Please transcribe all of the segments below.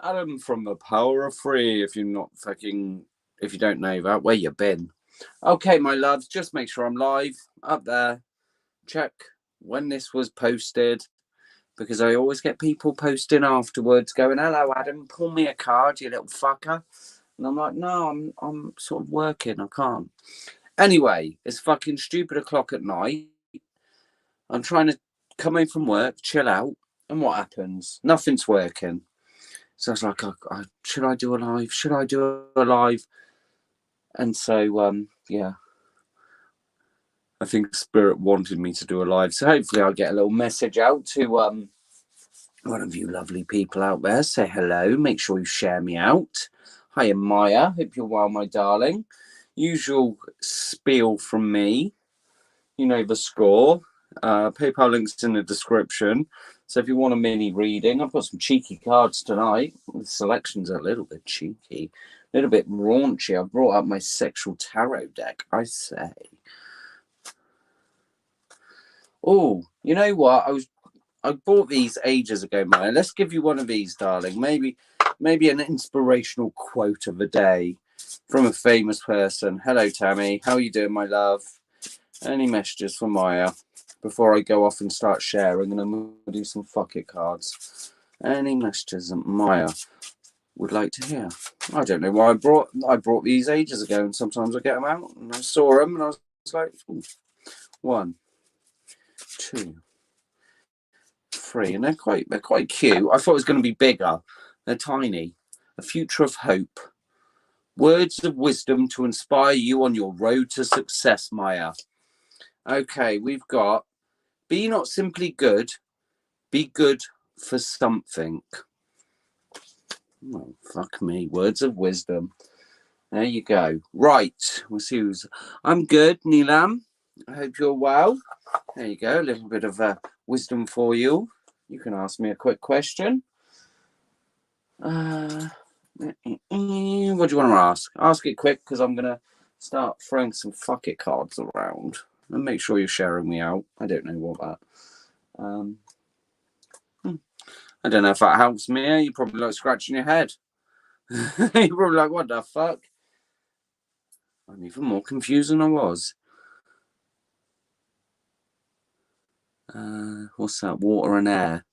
Adam from the Power of Free. If you don't know that, where you been? Okay, my loves, just make sure I'm live up there. Check when this was posted because I always get people posting afterwards going, "Hello, Adam, pull me a card, you little fucker." And I'm like, "No, I'm sort of working. I can't." Anyway, it's fucking stupid o'clock at night. I'm trying to come home from work, chill out, and what happens? Nothing's working. So I was like, should I do a live? Should I do a live? And so, yeah, I think Spirit wanted me to do a live. So hopefully I'll get a little message out to one of you lovely people out there. Say hello. Make sure you share me out. Hiya, Maya. Hope you're well, my darling. Usual spiel from me. You know the score. PayPal links in the description. So if you want a mini reading, I've got some cheeky cards tonight. The selection's a little bit cheeky, a little bit raunchy. I've brought up my sexual tarot deck, I say. Oh, you know what? I bought these ages ago, Maya. Let's give you one of these, darling. Maybe an inspirational quote of the day from a famous person. Hello, Tammy. How are you doing, my love? Any messages for Maya before I go off and start sharing? And I'm going to do some fuck it cards. Any messages that Maya would like to hear? I don't know why I brought these ages ago, and sometimes I get them out, and I saw them, and I was like, ooh, 1, 2, 3, and they're quite cute. I thought it was going to be bigger. They're tiny. A future of hope. Words of wisdom to inspire you on your road to success, Maya. Okay, we've got be not simply good, be good for something. Oh, fuck me. Words of wisdom. There you go. Right. We'll see who's. I'm good, Neelam. I hope you're well. There you go. A little bit of wisdom for you. You can ask me a quick question. What do you want to ask? Ask it quick because I'm going to start throwing some fuck it cards around. And make sure you're sharing me out. I don't know what that. I don't know if that helps me. You're probably like scratching your head. You're probably like, what the fuck? I'm even more confused than I was. What's that? Water and air.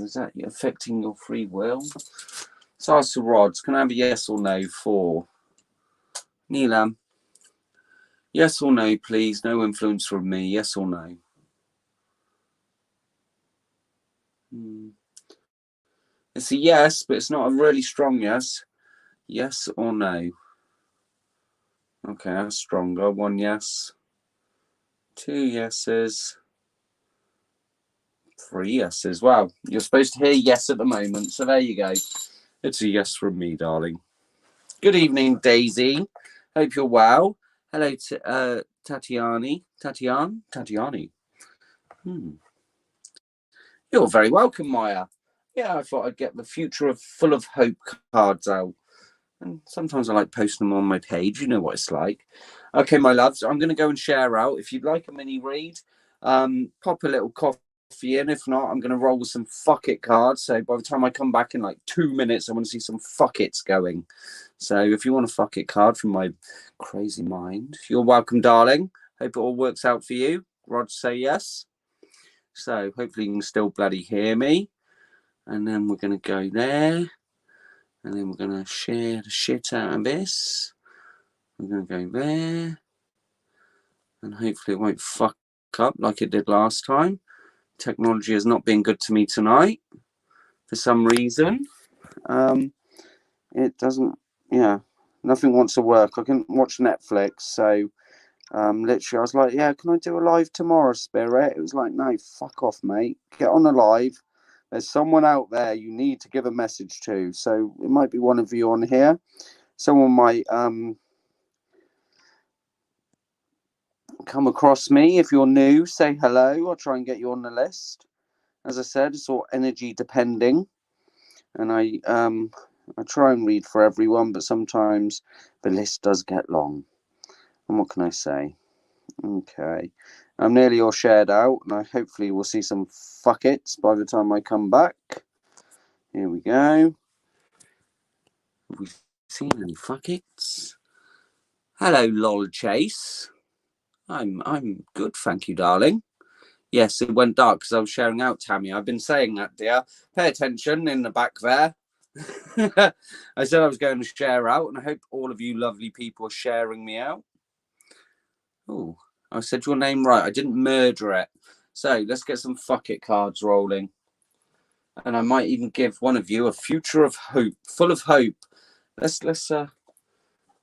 Is that affecting your free will? So ask the rods. Can I have a yes or no for Neelam? Yes or no, please. No influence from me. Yes or no? It's a yes, but it's not a really strong yes. Yes or no? Okay, that's stronger. 1 yes. 2 yeses. 3 yeses. Wow, you're supposed to hear yes at the moment. So there you go. It's a yes from me, darling. Good evening, Daisy. Hope you're well. Hello, Tatiani. Tatiani. You're very welcome, Maya. Yeah, I thought I'd get the future of full of hope cards out. And sometimes I like posting them on my page. You know what it's like. Okay, my loves, I'm going to go and share out. If you'd like a mini read, pop a little coffee in. If not, I'm going to roll with some fuck it cards. So by the time I come back in like 2 minutes, I want to see some fuck it's going. So if you want a fuck it card from my crazy mind, you're welcome, darling. Hope it all works out for you. Rod, say yes. So hopefully you can still bloody hear me. And then we're going to go there. And then we're going to share the shit out of this. We're going to go there. And hopefully it won't fuck up like it did last time. Technology has not been good to me tonight. For some reason. It doesn't, nothing wants to work. I couldn't watch Netflix. So literally I was like, yeah, can I do a live tomorrow, Spirit? It was like, no, fuck off, mate. Get on a live. There's someone out there you need to give a message to. So it might be one of you on here. Someone might come across me. If you're new, say hello. I'll try and get you on the list. As I said, it's all energy depending. And I try and read for everyone, but sometimes the list does get long. And what can I say? Okay. I'm nearly all shared out, and I hopefully will see some fuck it's by the time I come back. Here we go. Have we seen any fuck it's? Hello, lol Chase. I'm good, thank you, darling. Yes, it went dark because I was sharing out, Tammy. I've been saying that, dear. Pay attention in the back there. I said I was going to share out, and I hope all of you lovely people are sharing me out. Oh, I said your name right. I didn't murder it. So let's get some fuck it cards rolling. And I might even give one of you a future of hope, full of hope. Let's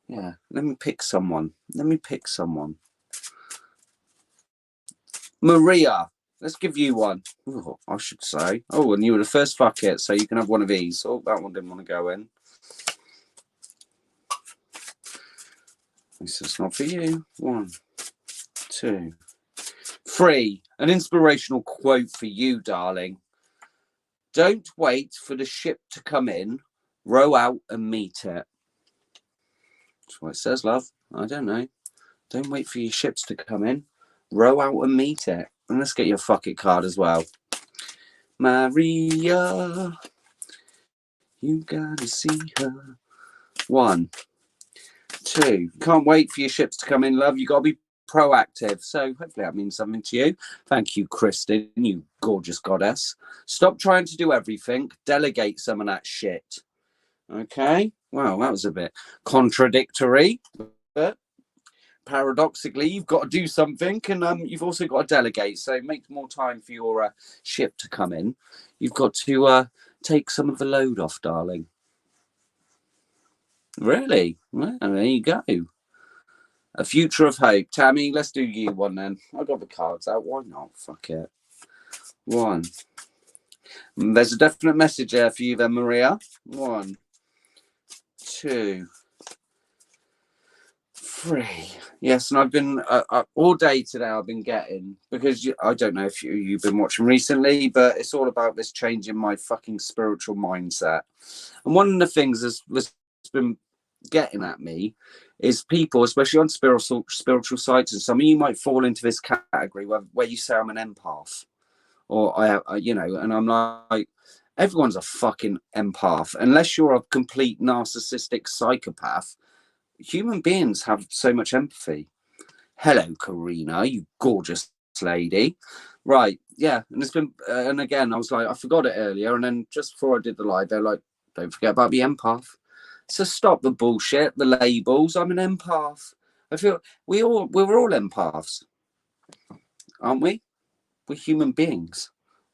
yeah, let me pick someone. Maria, let's give you one. Oh, I should say. Oh, and you were the first fuck it, so you can have one of these. Oh, that one didn't want to go in. This is not for you. 1, 2, 3. An inspirational quote for you, darling. Don't wait for the ship to come in. Row out and meet it. That's what it says, love. I don't know. Don't wait for your ships to come in. Row out and meet it. And let's get your fuck it card as well. Maria, you gotta see her. 1, 2. Can't wait for your ships to come in, love. You gotta be proactive. So hopefully that means something to you. Thank you, Kristen, you gorgeous goddess. Stop trying to do everything. Delegate some of that shit. Okay. Wow, that was a bit contradictory, but paradoxically, you've got to do something, and you've also got to delegate. So make more time for your ship to come in. You've got to take some of the load off, darling. Really? Well, there you go. A future of hope. Tammy, let's do you one then. I got the cards out. Why not? Fuck it. 1. There's a definite message there for you then, Maria. 1, 2, 3. Yes, and I've been all day today. I've been getting, because I don't know if you've been watching recently, but it's all about this change in my fucking spiritual mindset. And one of the things that's been getting at me is people, especially on spiritual sites, and some of you might fall into this category where you say I'm an empath, or and I'm like, everyone's a fucking empath unless you're a complete narcissistic psychopath. Human beings have so much empathy. Hello, Karina, you gorgeous lady. Right, yeah, and it's been, and again, I was like, I forgot it earlier, and then just before I did the live, they're like, don't forget about the empath. So stop the bullshit, the labels. I'm an empath. I feel we're all empaths, aren't we? We're human beings.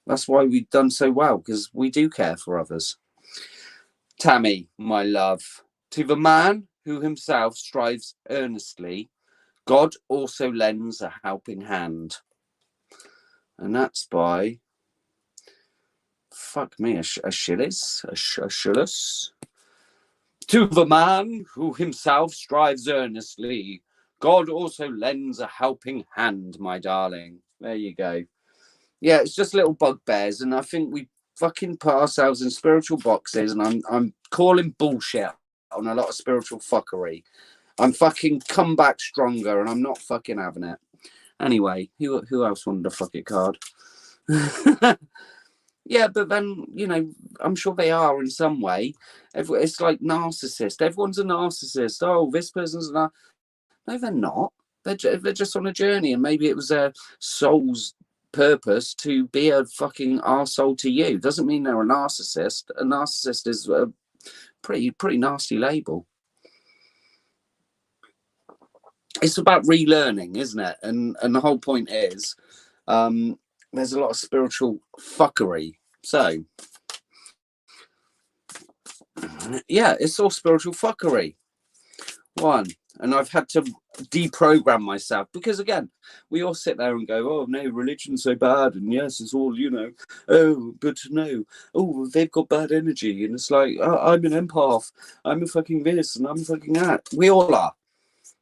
That's why we've done so well, because we do care for others. Tammy, my love, to the man who himself strives earnestly, God also lends a helping hand. And that's by, fuck me, Achilles. To the man who himself strives earnestly, God also lends a helping hand, my darling. There you go. Yeah, it's just little bugbears, and I think we fucking put ourselves in spiritual boxes, and I'm calling bullshit on a lot of spiritual fuckery. I'm fucking come back stronger, and I'm not fucking having it. Anyway, who else wanted a fuck it card? Yeah, but then, I'm sure they are in some way. It's like narcissist. Everyone's a narcissist. Oh, this person's not. No, they're not. They're just on a journey, and maybe it was their soul's purpose to be a fucking arsehole to you. Doesn't mean they're a narcissist. A narcissist is a pretty nasty label. It's about relearning, isn't it? And the whole point is, there's a lot of spiritual fuckery. So, yeah, it's all spiritual fuckery. 1. And I've had to deprogram myself, because again, we all sit there and go, oh no, religion's so bad, and yes, it's all, oh, good to know, oh, they've got bad energy, and it's like, oh, I'm an empath, I'm a fucking this, and I'm a fucking that. We all are.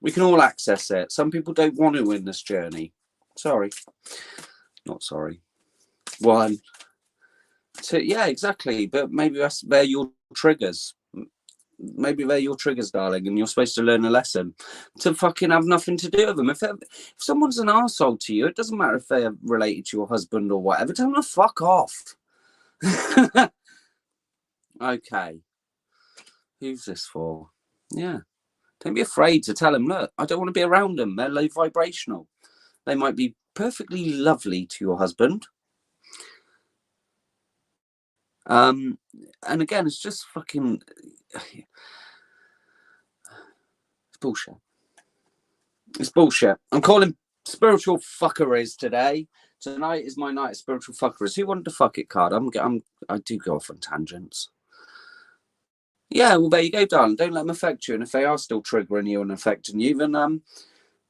We can all access it. Some people don't want to in this journey. Sorry. Not sorry. 1, 2, yeah, exactly. But maybe they're your triggers. maybe they're your triggers, darling, and you're supposed to learn a lesson to fucking have nothing to do with them. If someone's an arsehole to you, it doesn't matter if they're related to your husband or whatever, tell them to fuck off. Okay. Who's this for? Yeah. Don't be afraid to tell them, look, I don't want to be around them. They're low vibrational. They might be perfectly lovely to your husband. And again, it's just fucking... It's bullshit. It's bullshit. I'm calling spiritual fuckeries today. Tonight is my night of spiritual fuckeries. Who wanted to fuck it card? I do go off on tangents. Yeah, well, there you go, darling. Don't let them affect you. And if they are still triggering you and affecting you, then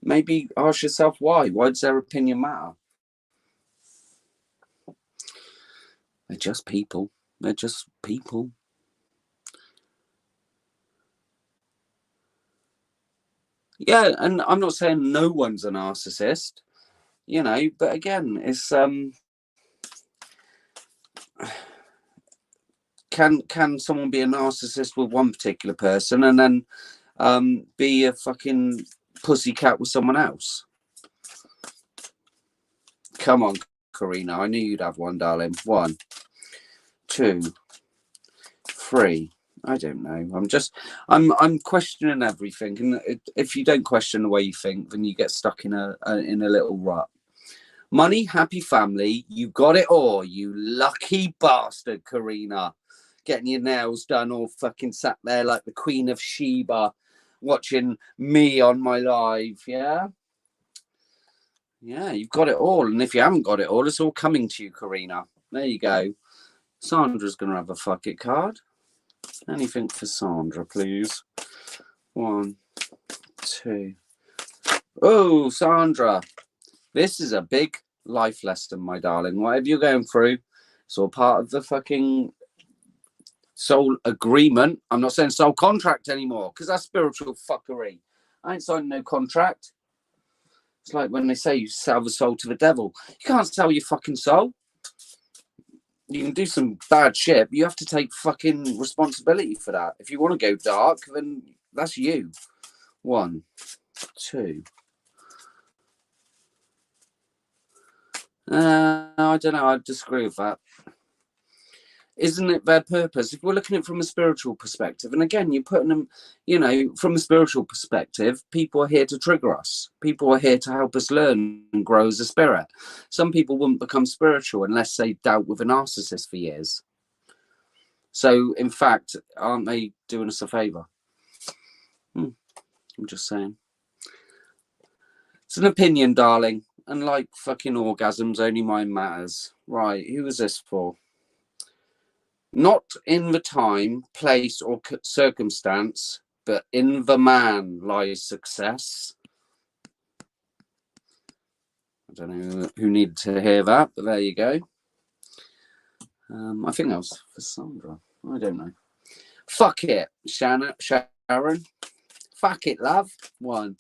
maybe ask yourself why. Why does their opinion matter? They're just people. They're just people. Yeah, and I'm not saying no one's a narcissist, you know, but again, it's can someone be a narcissist with one particular person and then be a fucking pussycat with someone else? Come on, Karina, I knew you'd have one, darling. 1, 2, 3. I don't know. I'm questioning everything, and if you don't question the way you think, then you get stuck in a little rut. Money, happy family, you got it all, you lucky bastard, Karina. Getting your nails done, all fucking sat there like the Queen of Sheba, watching me on my live. Yeah, you've got it all, and if you haven't got it all, it's all coming to you, Karina. There you go. Sandra's gonna have a fuck it card. Anything for Sandra, please. 1, 2. Oh, Sandra, this is a big life lesson, my darling. Whatever you're going through, it's all part of the fucking soul agreement. I'm not saying soul contract anymore, because that's spiritual fuckery. I ain't signing no contract. It's like when they say you sell the soul to the devil. You can't sell your fucking soul. You can do some bad shit, but you have to take fucking responsibility for that. If you want to go dark, then that's you. 1, 2. I don't know. I disagree with that. Isn't it their purpose? If we're looking at it from a spiritual perspective, and again, you're putting them, you know, from a spiritual perspective, people are here to trigger us. People are here to help us learn and grow as a spirit. Some people wouldn't become spiritual unless they dealt with a narcissist for years. So, in fact, aren't they doing us a favor? I'm just saying. It's an opinion, darling. And like fucking orgasms, only mine matters. Right, who is this for? Not in the time, place, or circumstance, but in the man lies success. I don't know who needed to hear that, but there you go. I think that was for Sandra. I don't know. Fuck it, Sharon. Fuck it, love. 1,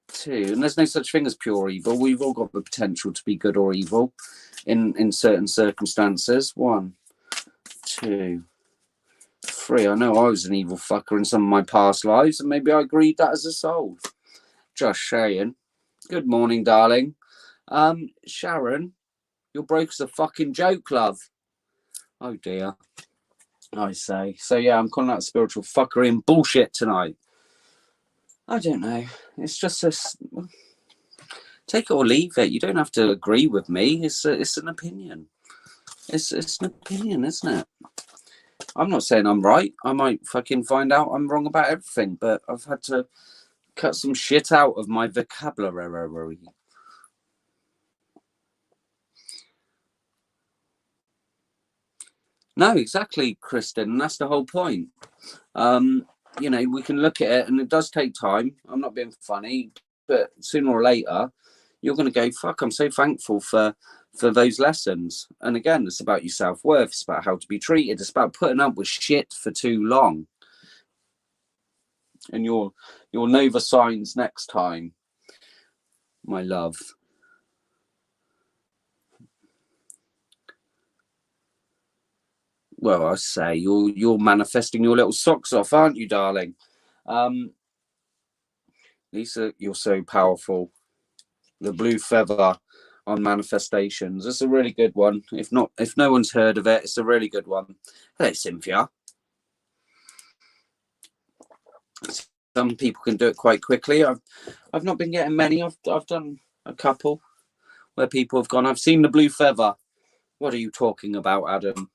2. And there's no such thing as pure evil. We've all got the potential to be good or evil in certain circumstances. 1, 2, 3. I know I was an evil fucker in some of my past lives, and maybe I agreed that as a soul. Just saying. Good morning, darling. Sharon, your broker's a fucking joke, love. Oh dear. I say. So yeah, I'm calling out spiritual fuckery and bullshit tonight. I don't know. It's just this. Take it or leave it. You don't have to agree with me. It's an opinion. It's an opinion, isn't it? I'm not saying I'm right. I might fucking find out I'm wrong about everything, but I've had to cut some shit out of my vocabulary. No, exactly, Kristen. And that's the whole point. You know, we can look at it, and it does take time. I'm not being funny, but sooner or later, you're going to go, fuck, I'm so thankful for those lessons. And again, it's about your self-worth. It's about how to be treated. It's about putting up with shit for too long. And you'll know the signs next time, my love. well, I say you're manifesting your little socks off, aren't you, darling? Lisa, you're so powerful. The blue feather on manifestations. It's a really good one. If no one's heard of it, it's a really good one. Hello, Cynthia. Some people can do it quite quickly. I've not been getting many. I've done a couple where people have gone, I've seen the blue feather. What are you talking about, Adam?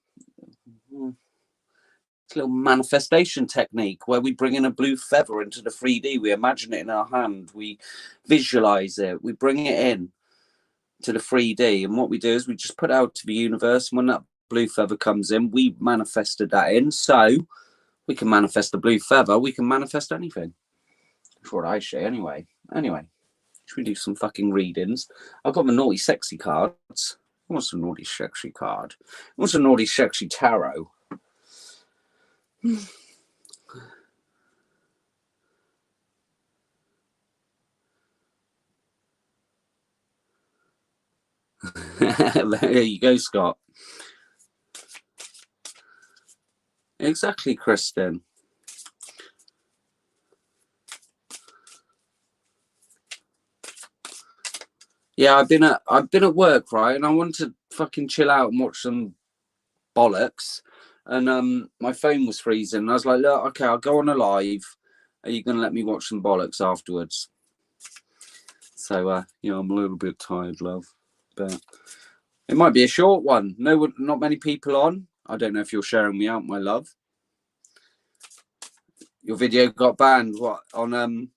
It's a little manifestation technique where we bring in a blue feather into the 3D. We imagine it in our hand. We visualize it. We bring it in to the 3D. And what we do is we just put it out to the universe. And when that blue feather comes in, we manifested that in. So we can manifest the blue feather. We can manifest anything. That's what I say anyway. Anyway, should we do some fucking readings? I've got the naughty sexy cards. What's a naughty sexy card? What's a naughty sexy tarot? There you go, Scott. Exactly, Kristen. Yeah, I've been at work, right, and I wanted to fucking chill out and watch some bollocks, and my phone was freezing. And I was like, look, okay, I'll go on a live. Are you going to let me watch some bollocks afterwards? So, you know, I'm a little bit tired, love, but it might be a short one. No, not many people on. I don't know if you're sharing me out, my love. Your video got banned. What, on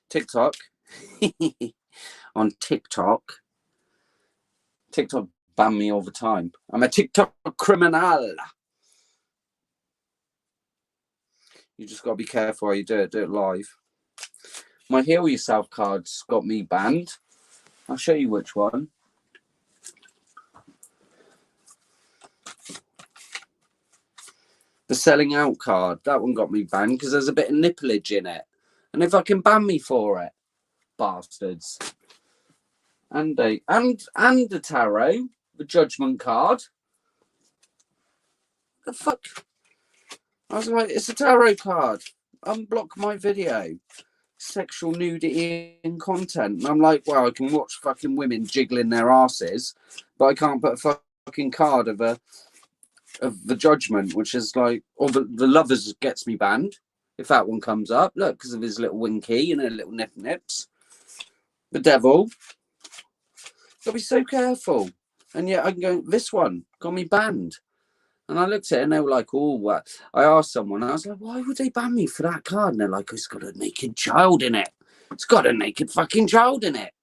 TikTok? On TikTok. TikTok ban me all the time. I'm a TikTok criminal. You just got to be careful how you do it. Do it live. My Heal Yourself cards got me banned. I'll show you which one. The Selling Out card. That one got me banned because there's a bit of nipplage in it. And if I can ban me for it, bastards. And the tarot, the Judgment card. The fuck? I was like, it's a tarot card. Unblock my video. Sexual nudity in content. And I'm like, well, I can watch fucking women jiggling their asses, but I can't put a fucking card of the Judgment, which is like, or the Lovers gets me banned if that one comes up. Look, because of his little winky and her little nips. The Devil. Gotta be so careful. And yet I can go, this one got me banned. And I looked at it and they were like, oh, what? I asked someone, I was like, why would they ban me for that card? And they're like, it's got a naked child in it. It's got a naked fucking child in it.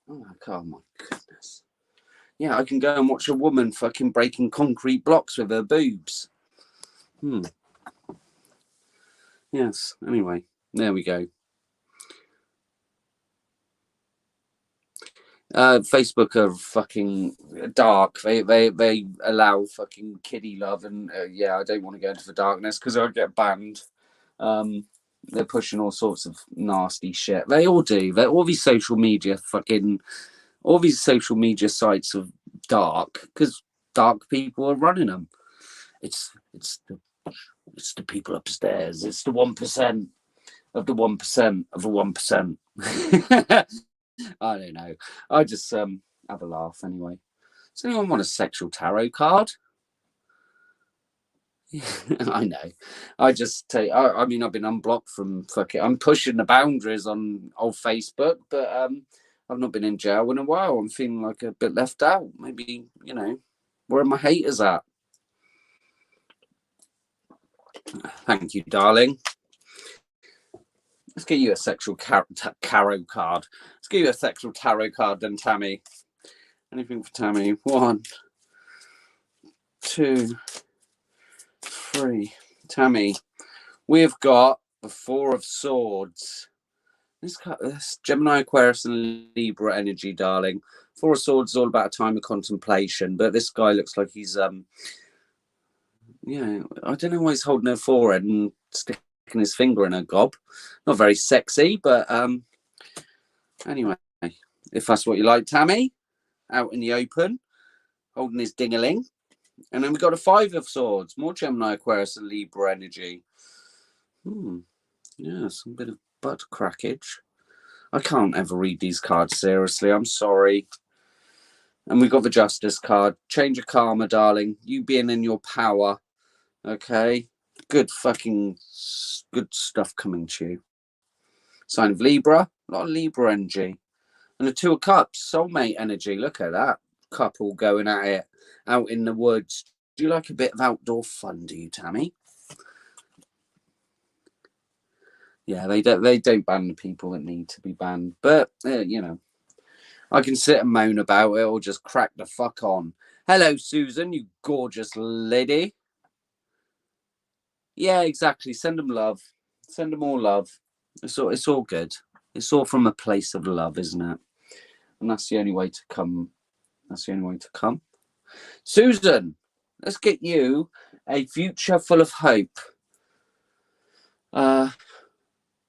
Oh my God, my goodness. Yeah, I can go and watch a woman fucking breaking concrete blocks with her boobs. Yes, anyway, there we go. Facebook are fucking dark. They allow fucking kiddie love, and yeah, I don't want to go into the darkness because I'll get banned. They're pushing all sorts of nasty shit. They all do. All these social media sites are dark because dark people are running them. It's the people upstairs. It's the 1% of the 1% of the 1%. I don't know. I just have a laugh anyway. Does anyone want a sexual tarot card? I know. I just take. I mean, I've been unblocked from fucking. I'm pushing the boundaries on old Facebook, but I've not been in jail in a while. I'm feeling like a bit left out. Maybe, you know, where are my haters at? Thank you, darling. Let's get you a sexual tarot card. Let's get you a sexual tarot card then, Tammy. Anything for Tammy? 1, 2, 3. Tammy, we've got the 4 of Swords. This Gemini, Aquarius, and Libra energy, darling. 4 of Swords is all about a time of contemplation, but this guy looks like he's yeah, I don't know why he's holding her forehead and sticking his finger in her gob. Not very sexy, but anyway, if that's what you like, Tammy, out in the open, holding his ding-a-ling. And then we got a 5 of Swords, more Gemini, Aquarius, and Libra energy. Yeah, some bit of butt crackage. I can't ever read these cards seriously. I'm sorry. And we got the Justice card. Change of karma, darling. You being in your power. Okay. Good stuff coming to you. Sign of Libra. A lot of Libra energy. And the 2 of Cups. Soulmate energy. Look at that. Couple going at it out in the woods. Do you like a bit of outdoor fun, do you, Tammy? Yeah, they don't ban the people that need to be banned. But, you know, I can sit and moan about it or just crack the fuck on. Hello, Susan, you gorgeous lady. Yeah, exactly. Send them love. Send them all love. It's all good. It's all from a place of love, isn't it? And that's the only way to come. That's the only way to come. Susan, let's get you a future full of hope.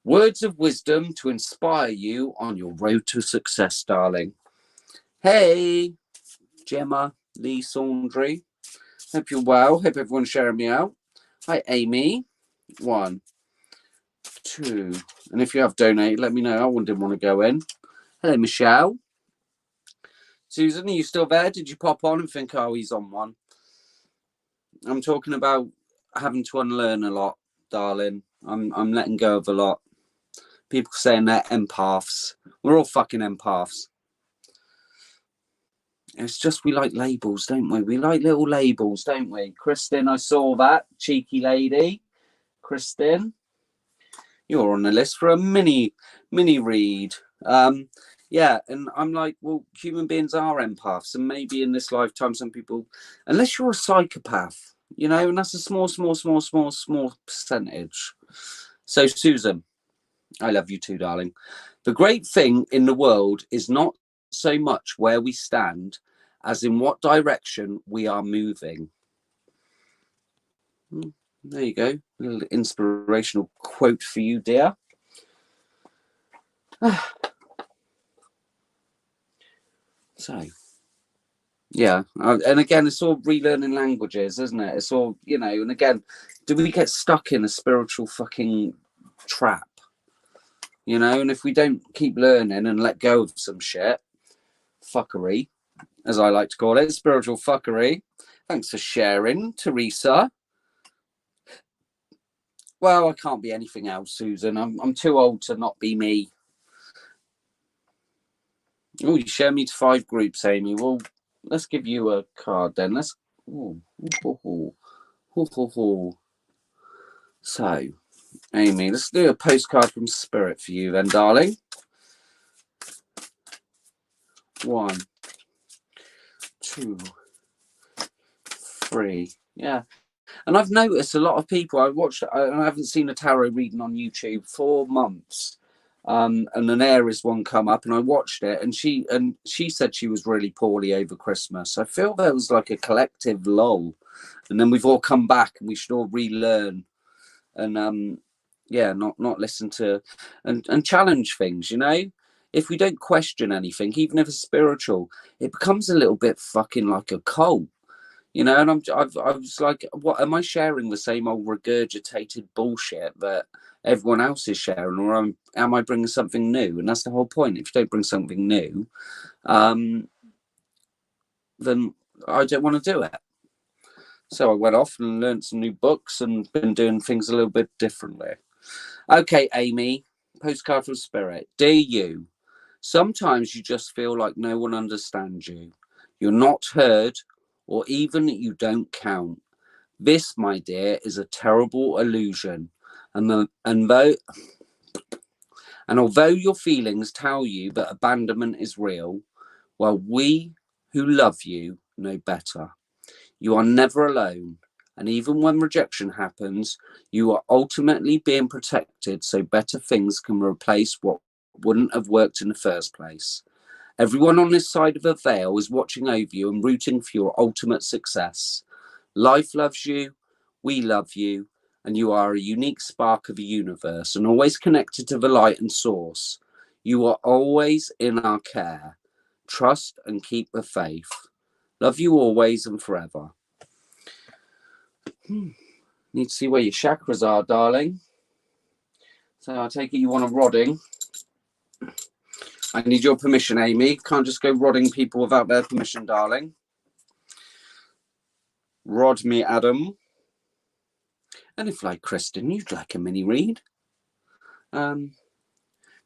Words of wisdom to inspire you on your road to success, darling. Hey, Gemma Lee Saundry. Hope you're well. Hope everyone's sharing me out. Hi, Amy. 1, 2. And if you have donated, let me know. I didn't want to go in. Hello, Michelle. Susan, are you still there? Did you pop on and think, oh, he's on one? I'm talking about having to unlearn a lot, darling. I'm letting go of a lot. People saying they're empaths. We're all fucking empaths. It's just we like labels, don't we? We like little labels, don't we? Kristen, I saw that. Cheeky lady. Kristen, you're on the list for a mini read. Yeah, and I'm like, well, human beings are empaths, and maybe in this lifetime, some people, unless you're a psychopath, you know, and that's a small percentage. So, Susan, I love you too, darling. The great thing in the world is not so much where we stand as in what direction we are moving. There you go. A little inspirational quote for you, dear. So, yeah. And again, it's all relearning languages, isn't it? It's all, you know, and again, do we get stuck in a spiritual fucking trap? You know, and if we don't keep learning and let go of some shit, fuckery, as I like to call it, spiritual fuckery. Thanks for sharing, Teresa. Well, I can't be anything else, Susan. I'm too old to not be me. Oh, you share me to 5 groups, Amy. Well, let's give you a card then. Let's. So, Amy, let's do a postcard from Spirit for you then, darling. 1, 2, 3. Yeah. And I've noticed a lot of people. I haven't seen a tarot reading on YouTube for months. And an Aries one come up, and I watched it, and she said she was really poorly over Christmas. I feel there was like a collective lull, and then we've all come back, and we should all relearn, and not listen to and challenge things. You know, if we don't question anything, even if it's spiritual, it becomes a little bit fucking like a cult. You know, and I was like, what am I sharing the same old regurgitated bullshit that everyone else is sharing, or am I bringing something new? And that's the whole point. If you don't bring something new, then I don't want to do it. So I went off and learned some new books and been doing things a little bit differently. Okay, Amy, postcard from Spirit. Dear you, sometimes you just feel like no one understands you. You're not heard, or even you don't count. This, my dear, is a terrible illusion. And although your feelings tell you that abandonment is real, well, we who love you know better. You are never alone. And even when rejection happens, you are ultimately being protected so better things can replace what wouldn't have worked in the first place. Everyone on this side of a veil is watching over you and rooting for your ultimate success. Life loves you, we love you, and you are a unique spark of the universe and always connected to the light and source. You are always in our care. Trust and keep the faith. Love you always and forever. Need to see where your chakras are, darling. So I take it you want a rodding. I need your permission, Amy. Can't just go rodding people without their permission, darling. Rod me, Adam. And if, like Kristen, you'd like a mini read,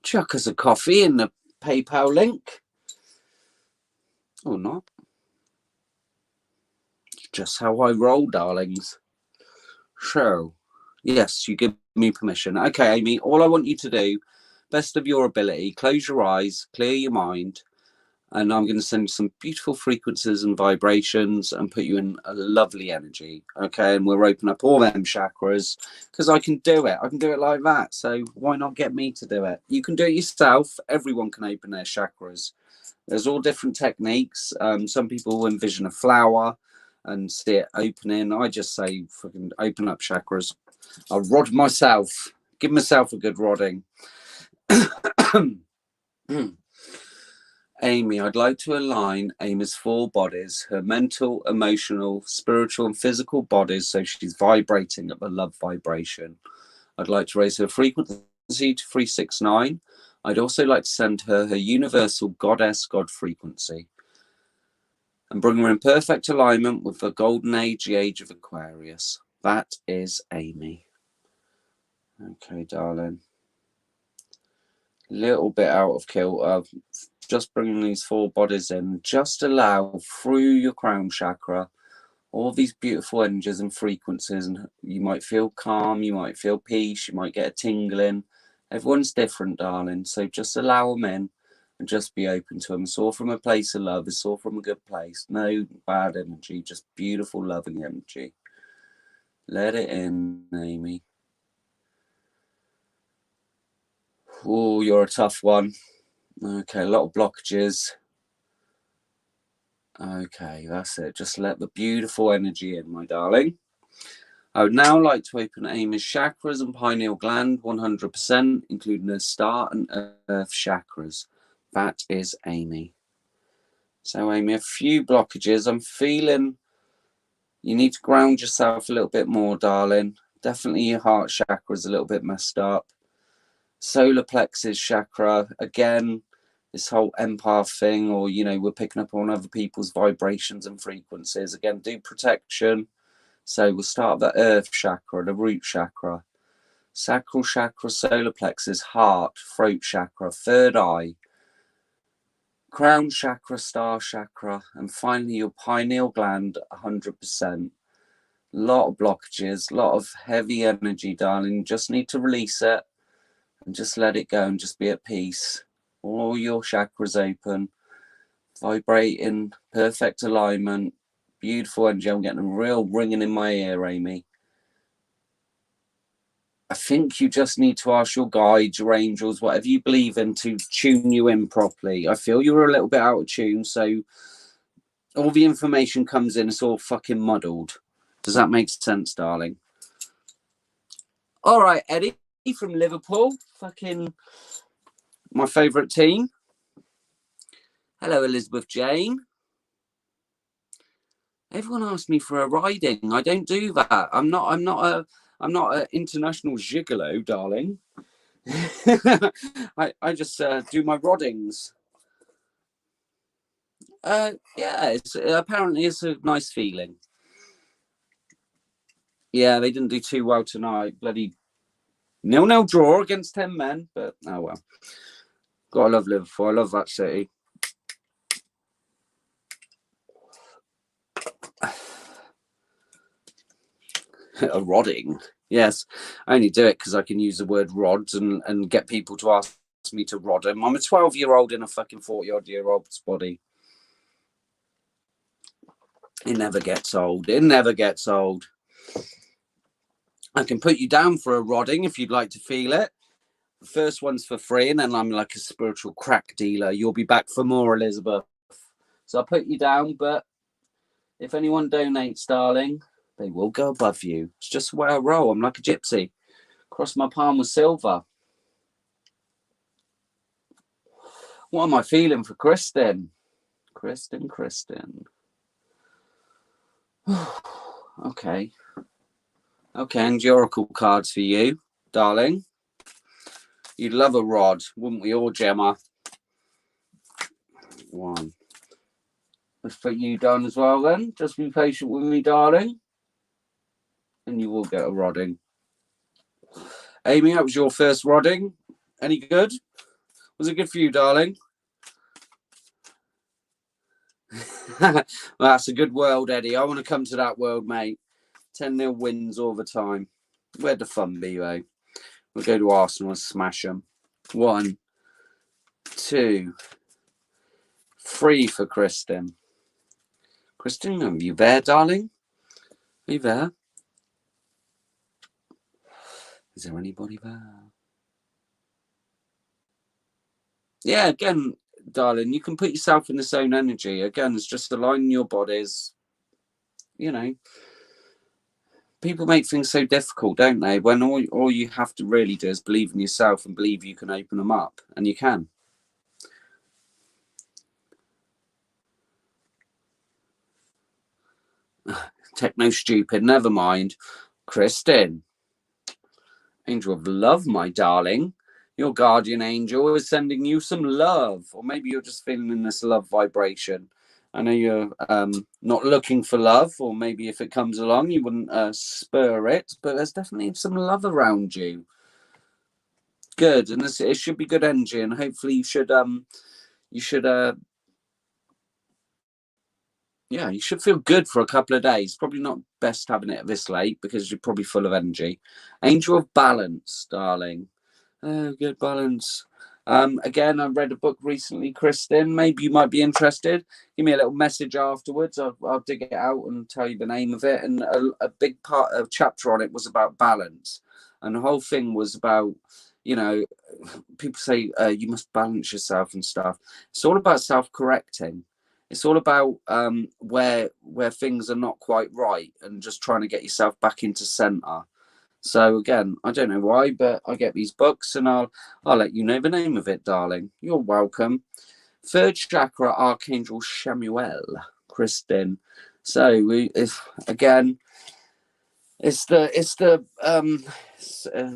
chuck us a coffee in the PayPal link. Or not. Just how I roll, darlings. So, yes, you give me permission. Okay, Amy, all I want you to do, best of your ability, close your eyes, clear your mind, and I'm going to send you some beautiful frequencies and vibrations and put you in a lovely energy. Okay, and we'll open up all them chakras because I can do it. I can do it like that. So why not get me to do it? You can do it yourself. Everyone can open their chakras. There's all different techniques. Some people envision a flower and see it opening. I just say fucking open up chakras. I'll rod myself. Give myself a good rodding. Amy, I'd like to align Amy's 4 bodies, her mental, emotional, spiritual, and physical bodies, so she's vibrating at the love vibration. I'd like to raise her frequency to 369. I'd also like to send her universal goddess God frequency and bring her in perfect alignment with the golden age, the age of Aquarius. That is Amy. Okay, darling. Little bit out of kilter. Just bringing these 4 bodies in. Just allow through your crown chakra all these beautiful energies and frequencies, and you might feel calm, you might feel peace, you might get a tingling. Everyone's different, darling, so just allow them in and just be open to them. It's all from a place of love. It's all from a good place. No bad energy, just beautiful loving energy. Let it in, Amy. Oh, you're a tough one. Okay, a lot of blockages. Okay, that's it. Just let the beautiful energy in, my darling. I would now like to open Amy's chakras and pineal gland 100%, including her star and earth chakras. That is Amy. So, Amy, a few blockages. I'm feeling you need to ground yourself a little bit more, darling. Definitely your heart chakra is a little bit messed up. Solar plexus chakra, again, this whole empath thing, or, you know, we're picking up on other people's vibrations and frequencies. Again, do protection. So we'll start the earth chakra, the root chakra, sacral chakra, solar plexus, heart, throat chakra, third eye, crown chakra, star chakra, and finally your pineal gland, 100%. Lot of blockages, lot of heavy energy, darling. You just need to release it and just let it go and just be at peace. All your chakras open, vibrating, perfect alignment, beautiful energy. I'm getting a real ringing in my ear, Amy. I think you just need to ask your guides, your angels, whatever you believe in, to tune you in properly. I feel you're a little bit out of tune, so all the information comes in, it's all fucking muddled. Does that make sense, darling? All right, Eddie from Liverpool, fucking my favourite team. Hello, Elizabeth Jane. Everyone asks me for a riding. I don't do that. I'm not an international gigolo, darling. I just do my roddings. Yeah, apparently it's a nice feeling. Yeah, they didn't do too well tonight. Bloody 0-0 draw against 10 men, but oh well. Gotta love Liverpool. I love that city. A rodding. Yes, I only do it because I can use the word rods and get people to ask me to rod them. I'm a 12-year-old in a fucking 40-odd-year-old's body. It never gets old. It never gets old. I can put you down for a rodding if you'd like to feel it. The first one's for free, and then I'm like a spiritual crack dealer. You'll be back for more, Elizabeth. So I'll put you down, but if anyone donates, darling, they will go above you. It's just the way I roll. I'm like a gypsy. Cross my palm with silver. What am I feeling for Kristen? Kristen. Okay. Okay, and the oracle cards for you, darling. You'd love a rod, wouldn't we all, Gemma? One. Let's put you down as well then. Just be patient with me, darling. And you will get a rodding. Amy, that was your first rodding. Any good? Was it good for you, darling? Well, that's a good world, Eddie. I want to come to that world, mate. 10-0 wins all the time. Where'd the fun be, though? We'll go to Arsenal and smash them. 1, 2, 3 for Kristen. Kristen, are you there, darling? Are you there? Is there anybody there? Yeah, again, darling, you can put yourself in the zone energy. Again, it's just aligning your bodies. You know, people make things so difficult, don't they? When all you have to really do is believe in yourself and believe you can open them up, and you can. Techno stupid, never mind. Kristen, angel of love, my darling. Your guardian angel is sending you some love, or maybe you're just feeling in this love vibration. I know you're not looking for love, or maybe if it comes along, you wouldn't spur it, but there's definitely some love around you. Good, and it should be good energy, and hopefully you should yeah, you should feel good for a couple of days. Probably not best having it this late because you're probably full of energy. Angel of balance, darling. Oh, good balance. Again, I read a book recently, Kristen. Maybe you might be interested. Give me a little message afterwards. I'll dig it out and tell you the name of it. And a big part of chapter on it was about balance, and the whole thing was about, you know, people say you must balance yourself and stuff. It's all about self-correcting. It's all about where things are not quite right and just trying to get yourself back into center. So again, I don't know why, but I get these books and I'll let you know the name of it, darling. You're welcome. Third chakra, Archangel Chamuel, Kristen. So again, it's the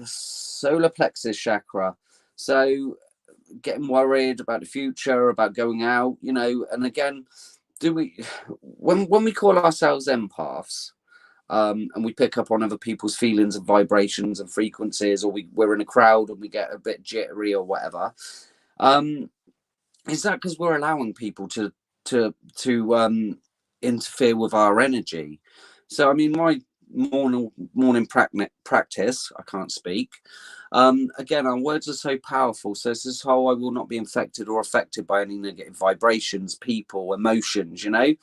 solar plexus chakra. So getting worried about the future, about going out, you know, and again, when we call ourselves empaths, and we pick up on other people's feelings and vibrations and frequencies, or we're in a crowd and we get a bit jittery or whatever, is that because we're allowing people to interfere with our energy? So I mean, my morning practice, I can't speak. Again, our words are so powerful. So this is how I will not be infected or affected by any negative vibrations, people, emotions, you know,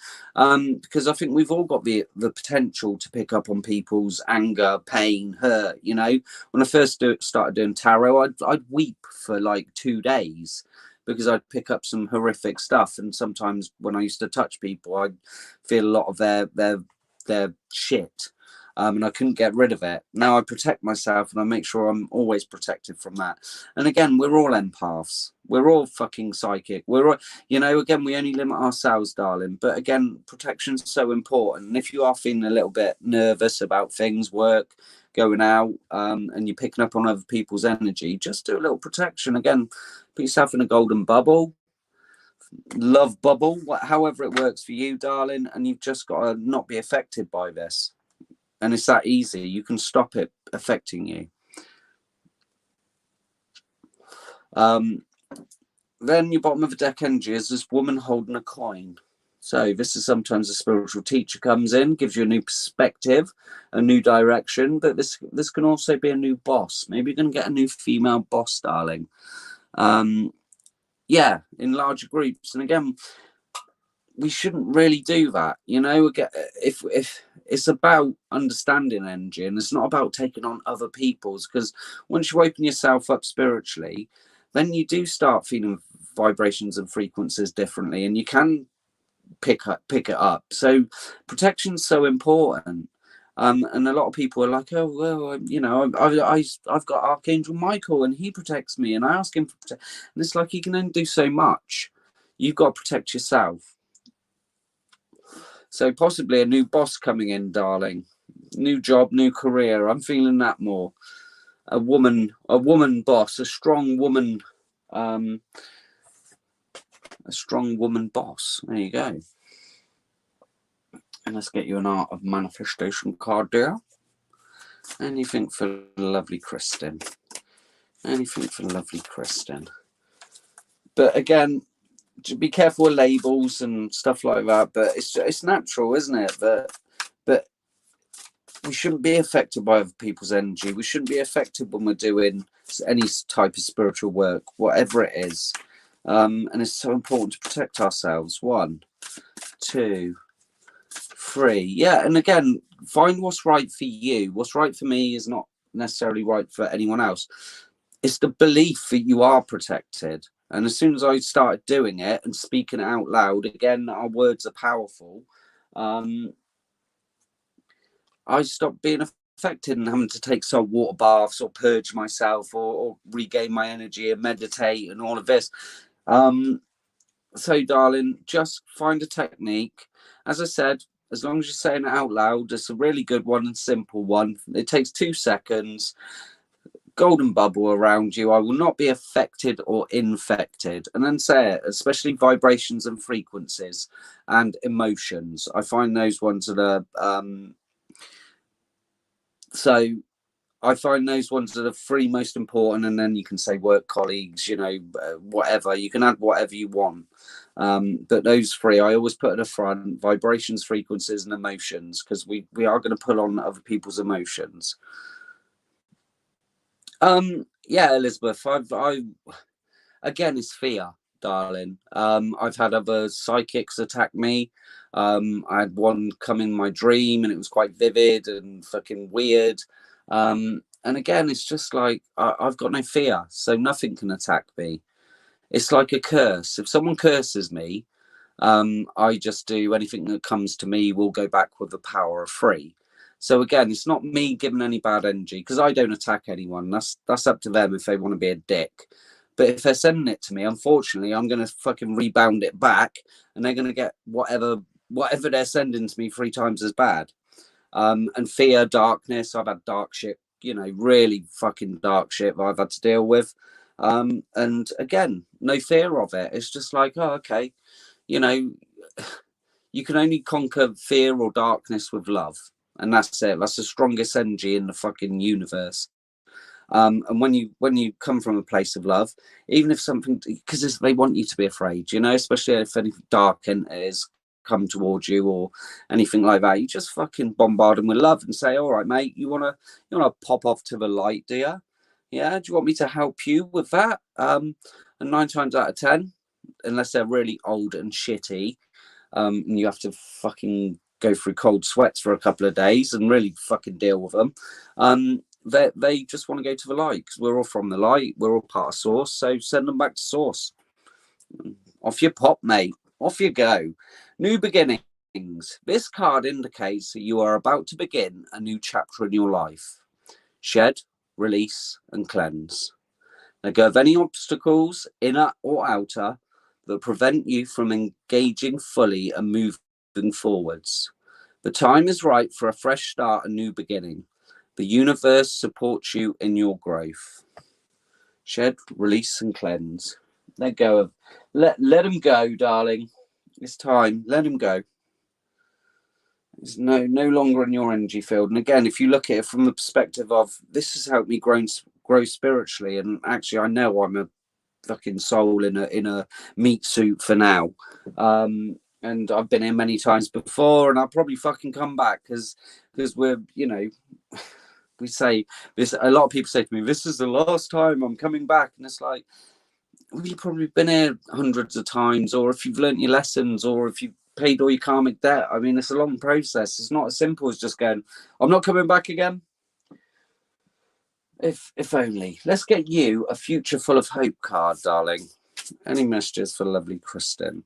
because I think we've all got the potential to pick up on people's anger, pain, hurt. You know, when I first started doing tarot, I'd weep for like 2 days because I'd pick up some horrific stuff. And sometimes when I used to touch people, I'd feel a lot of their shit. And I couldn't get rid of it. Now I protect myself and I make sure I'm always protected from that. And again, we're all empaths. We're all fucking psychic. We're all, you know, again, we only limit ourselves, darling. But again, protection's so important. And if you are feeling a little bit nervous about things, work, going out, and you're picking up on other people's energy, just do a little protection. Again, put yourself in a golden bubble, love bubble, however it works for you, darling. And you've just got to not be affected by this. And it's that easy. You can stop it affecting you. Then your bottom of the deck energy is this woman holding a coin. So this is sometimes a spiritual teacher comes in, gives you a new perspective, a new direction. But this can also be a new boss. Maybe you're going to get a new female boss, darling. Yeah, in larger groups. And again, we shouldn't really do that, you know. If it's about understanding energy, and it's not about taking on other people's, because once you open yourself up spiritually, then you do start feeling vibrations and frequencies differently, and you can pick it up. So protection's so important. And a lot of people are like, oh well, you know, I've got Archangel Michael and he protects me, and I ask him for protection, and it's like he can only do so much. You've got to protect yourself. So possibly a new boss coming in, darling. new job, new career. I'm feeling that more. A woman boss, a strong woman boss. There you go. And let's get you an Art of Manifestation card there. Anything for lovely Kristen. Anything for lovely Kristen. But again, be careful with labels and stuff like that. But it's natural, isn't it? But we shouldn't be affected by other people's energy. We shouldn't be affected when we're doing any type of spiritual work, whatever it is. And it's so important to protect ourselves. 1, 2, 3. Yeah, and again, find what's right for you. What's right for me is not necessarily right for anyone else. It's the belief that you are protected. And as soon as I started doing it and speaking it out loud, again, our words are powerful. I stopped being affected and having to take salt water baths or purge myself or regain my energy and meditate and all of this. So, darling, just find a technique. As I said, as long as you're saying it out loud, it's a really good one and simple one. It takes 2 seconds. Golden bubble around you. I will not be affected or infected. And then say it, especially vibrations and frequencies and emotions. I find those ones that are I find those ones that are 3 most important, and then you can say work colleagues, you know, whatever. You can add whatever you want. But those 3, I always put at the front: vibrations, frequencies, and emotions, because we are going to pull on other people's emotions. Yeah, Elizabeth, I again, it's fear, darling. I've had other psychics attack me. I had one come in my dream, and it was quite vivid and fucking weird. And again, it's just like I've got no fear, so nothing can attack me. It's like a curse. If someone curses me, I just do anything that comes to me will go back with the power of 3. So again, it's not me giving any bad energy, because I don't attack anyone. That's up to them if they want to be a dick. But if they're sending it to me, unfortunately, I'm going to fucking rebound it back, and they're going to get whatever they're sending to me 3 times as bad. And fear, darkness. I've had dark shit, you know, really fucking dark shit that I've had to deal with. And again, no fear of it. It's just like, oh, okay, you know, you can only conquer fear or darkness with love. And that's it. That's the strongest energy in the fucking universe. And when you come from a place of love, even if something, because they want you to be afraid, you know, especially if anything dark is come towards you or anything like that, you just fucking bombard them with love and say, all right, mate, you wanna pop off to the light, do you? Yeah, do you want me to help you with that? And 9 times out of 10, unless they're really old and shitty, and you have to fucking go through cold sweats for a couple of days and really fucking deal with them, they just want to go to the light, because we're all from the light, we're all part of source, so send them back to source. Off you pop, mate. Off you go. New beginnings. This card indicates that you are about to begin a new chapter in your life. Shed, release, and cleanse. Let go of any obstacles, inner or outer, that prevent you from engaging fully and moving forwards. The time is right for a fresh start, a new beginning. The universe supports you in your growth. Shed, release, and cleanse. Let go of, let them go, darling. It's time. Let them go. It's no longer in your energy field. And again, if you look at it from the perspective of, this has helped me grow spiritually, and actually I know I'm a fucking soul in a meat suit for now. And I've been here many times before, and I'll probably fucking come back, because we're, you know, we say this, a lot of people say to me, this is the last time I'm coming back, and it's like, well, you've probably been here hundreds of times, or if you've learnt your lessons, or if you've paid all your karmic debt. I mean, it's a long process. It's not as simple as just going, I'm not coming back again. If only. Let's get you a future full of hope card, darling. Any messages for lovely Kristen?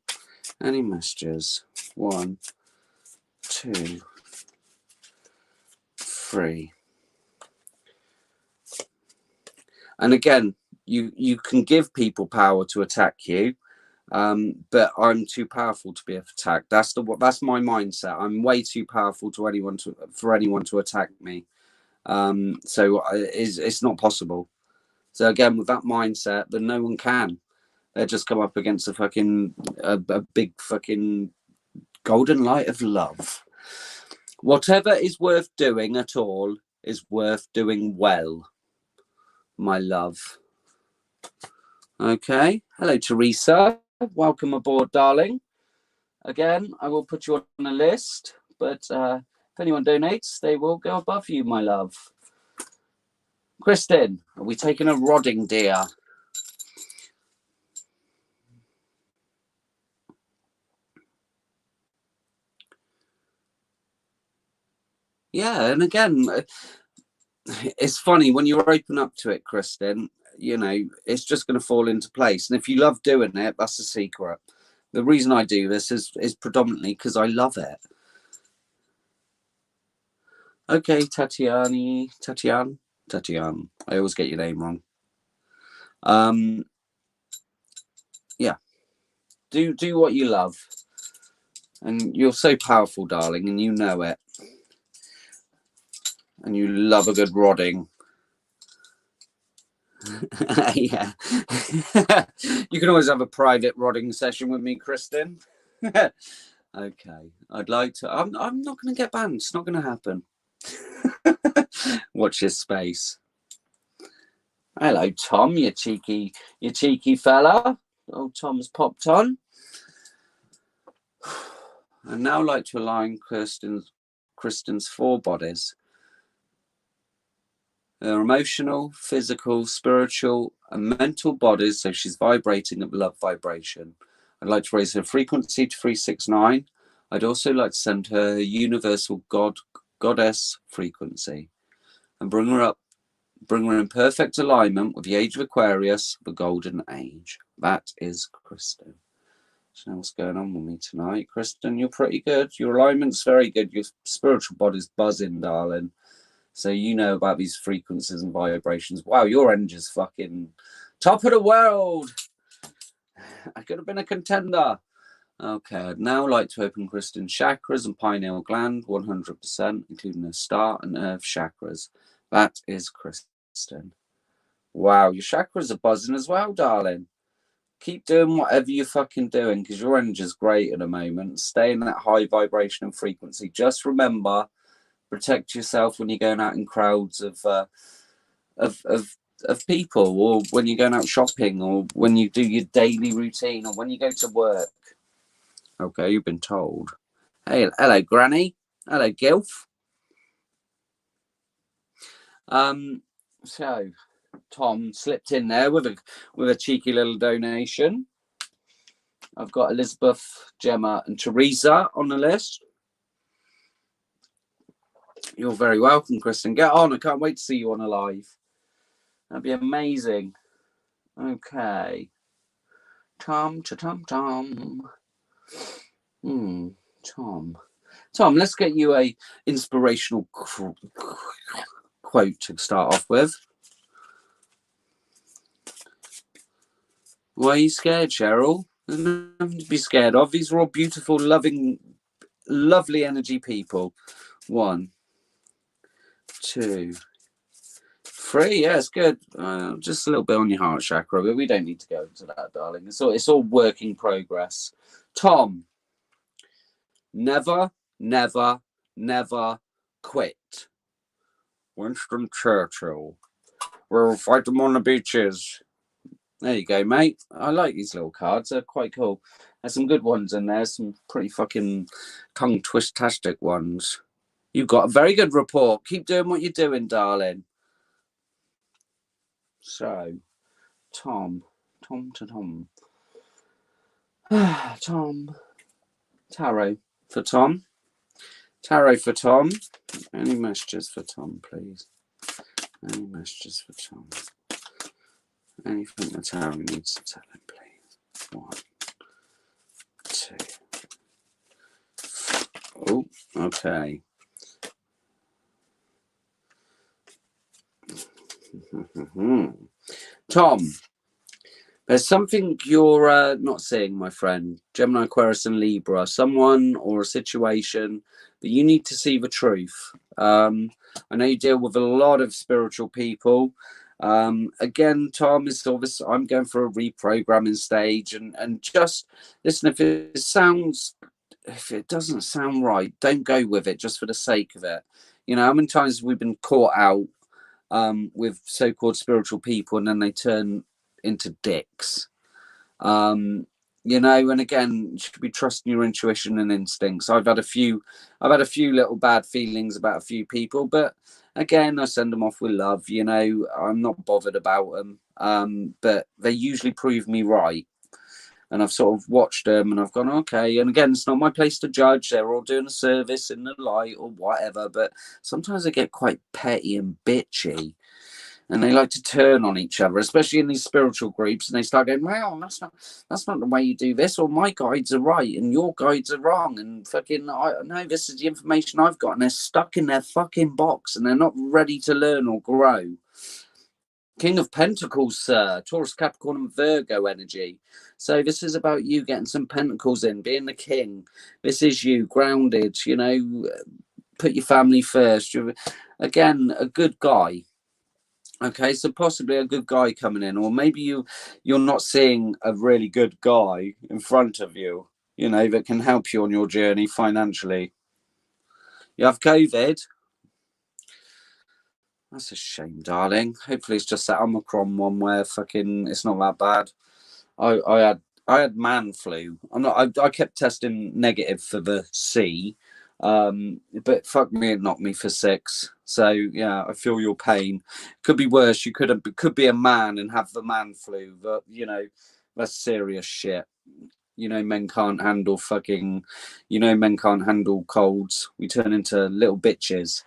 Any messages? 1, 2, 3. And again, you can give people power to attack you. But I'm too powerful to be attacked. That's my mindset. I'm way too powerful for anyone to attack me. So it's not possible. So again, with that mindset, then no one can. They just come up against a big fucking golden light of love. Whatever is worth doing at all is worth doing well, my love. Okay. Hello, Teresa. Welcome aboard, darling. Again, I will put you on a list, but if anyone donates, they will go above you, my love. Kristen, are we taking a rodding, dear? Yeah, and again, it's funny when you open up to it, Kristen, you know, it's just going to fall into place. And if you love doing it, that's the secret. The reason I do this is predominantly because I love it. Okay, Tatiana. I always get your name wrong. Yeah. Do what you love. And you're so powerful, darling, and you know it. And you love a good rodding. Yeah. You can always have a private rodding session with me, Kristen. Okay. I'd like to. I'm not going to get banned. It's not going to happen. Watch this space. Hello, Tom, you cheeky fella. Oh, Tom's popped on. I'd now like to align Kristen's four bodies. Her emotional, physical, spiritual, and mental bodies, so she's vibrating at love vibration. I'd like to raise her frequency to 369. I'd also like to send her universal goddess frequency and bring her in perfect alignment with the age of Aquarius, the golden age. That is Kristen. So what's going on with me tonight? Kristen, you're pretty good. Your alignment's very good. Your spiritual body's buzzing, darling. So you know about these frequencies and vibrations. Wow, your energy's fucking top of the world. I could have been a contender. Okay, I'd now like to open Kristen's chakras and pineal gland 100%, including her start and earth chakras. That is Kristen. Wow, your chakras are buzzing as well, darling. Keep doing whatever you're fucking doing because your energy's great at the moment. Stay in that high vibration and frequency. Just remember, protect yourself when you're going out in crowds of people, or when you're going out shopping, or when you do your daily routine, or when you go to work. Okay, you've been told. Hey, hello, Granny. Hello, Gilf. So Tom slipped in there with a cheeky little donation. I've got Elizabeth, Gemma, and Teresa on the list. You're very welcome, Kristen. Get on. I can't wait to see you on a live. That'd be amazing. Okay. Tom. Tom, let's get you a inspirational quote to start off with. Why are you scared, Cheryl? There's nothing to be scared of. These are all beautiful, loving, lovely energy people. 1, 2, 3. Yeah, it's good. Just a little bit on your heart chakra, but we don't need to go into that, darling. It's all work in progress. Tom, never quit. Winston Churchill. We'll fight them on the beaches. There you go, mate. I like these little cards. They're quite cool. There's some good ones in there. Some pretty fucking tongue twist-tastic ones. You've got a very good report. Keep doing what you're doing, darling. So, Tom. Tom. Tarot for Tom. Any messages for Tom, please? Any messages for Tom? Anything the tarot needs to tell him, please? 1, 2. Oh, okay. Tom, There's something you're not seeing, my friend. Gemini, Aquarius, and Libra. Someone or a situation that you need to see the truth. I know you deal with a lot of spiritual people. Again, Tom is obviously. I'm going for a reprogramming stage, and just listen. If it doesn't sound right, don't go with it just for the sake of it. You know, how many times we've been caught out with so-called spiritual people, and then they turn into dicks. um you know, and again, you should be trusting your intuition and instincts. I've had a few little bad feelings about a few people, but again, I send them off with love. You know, I'm not bothered about them, but they usually prove me right. And I've sort of watched them and I've gone, okay. And again, it's not my place to judge. They're all doing a service in the light or whatever, but sometimes they get quite petty and bitchy, and they like to turn on each other, especially in these spiritual groups. And they start going, "Well, that's not the way you do this," or "My guides are right and your guides are wrong," and fucking, "I know this is the information I've got," and they're stuck in their fucking box and they're not ready to learn or grow. King of Pentacles, sir. Taurus, Capricorn, and Virgo energy. So this is about you getting some pentacles in, being the king. This is you grounded. You know, put your family first. You're, again, a good guy. Okay, so possibly a good guy coming in, or maybe you're not seeing a really good guy in front of you, you know, that can help you on your journey financially. You have COVID. That's a shame, darling. Hopefully it's just that Omicron one where fucking it's not that bad. I had man flu. I kept testing negative for the C, but fuck me, it knocked me for 6. So yeah, I feel your pain. Could be worse. You could be a man and have the man flu, but you know that's serious shit. You know, men can't handle fucking. You know, men can't handle colds. We turn into little bitches.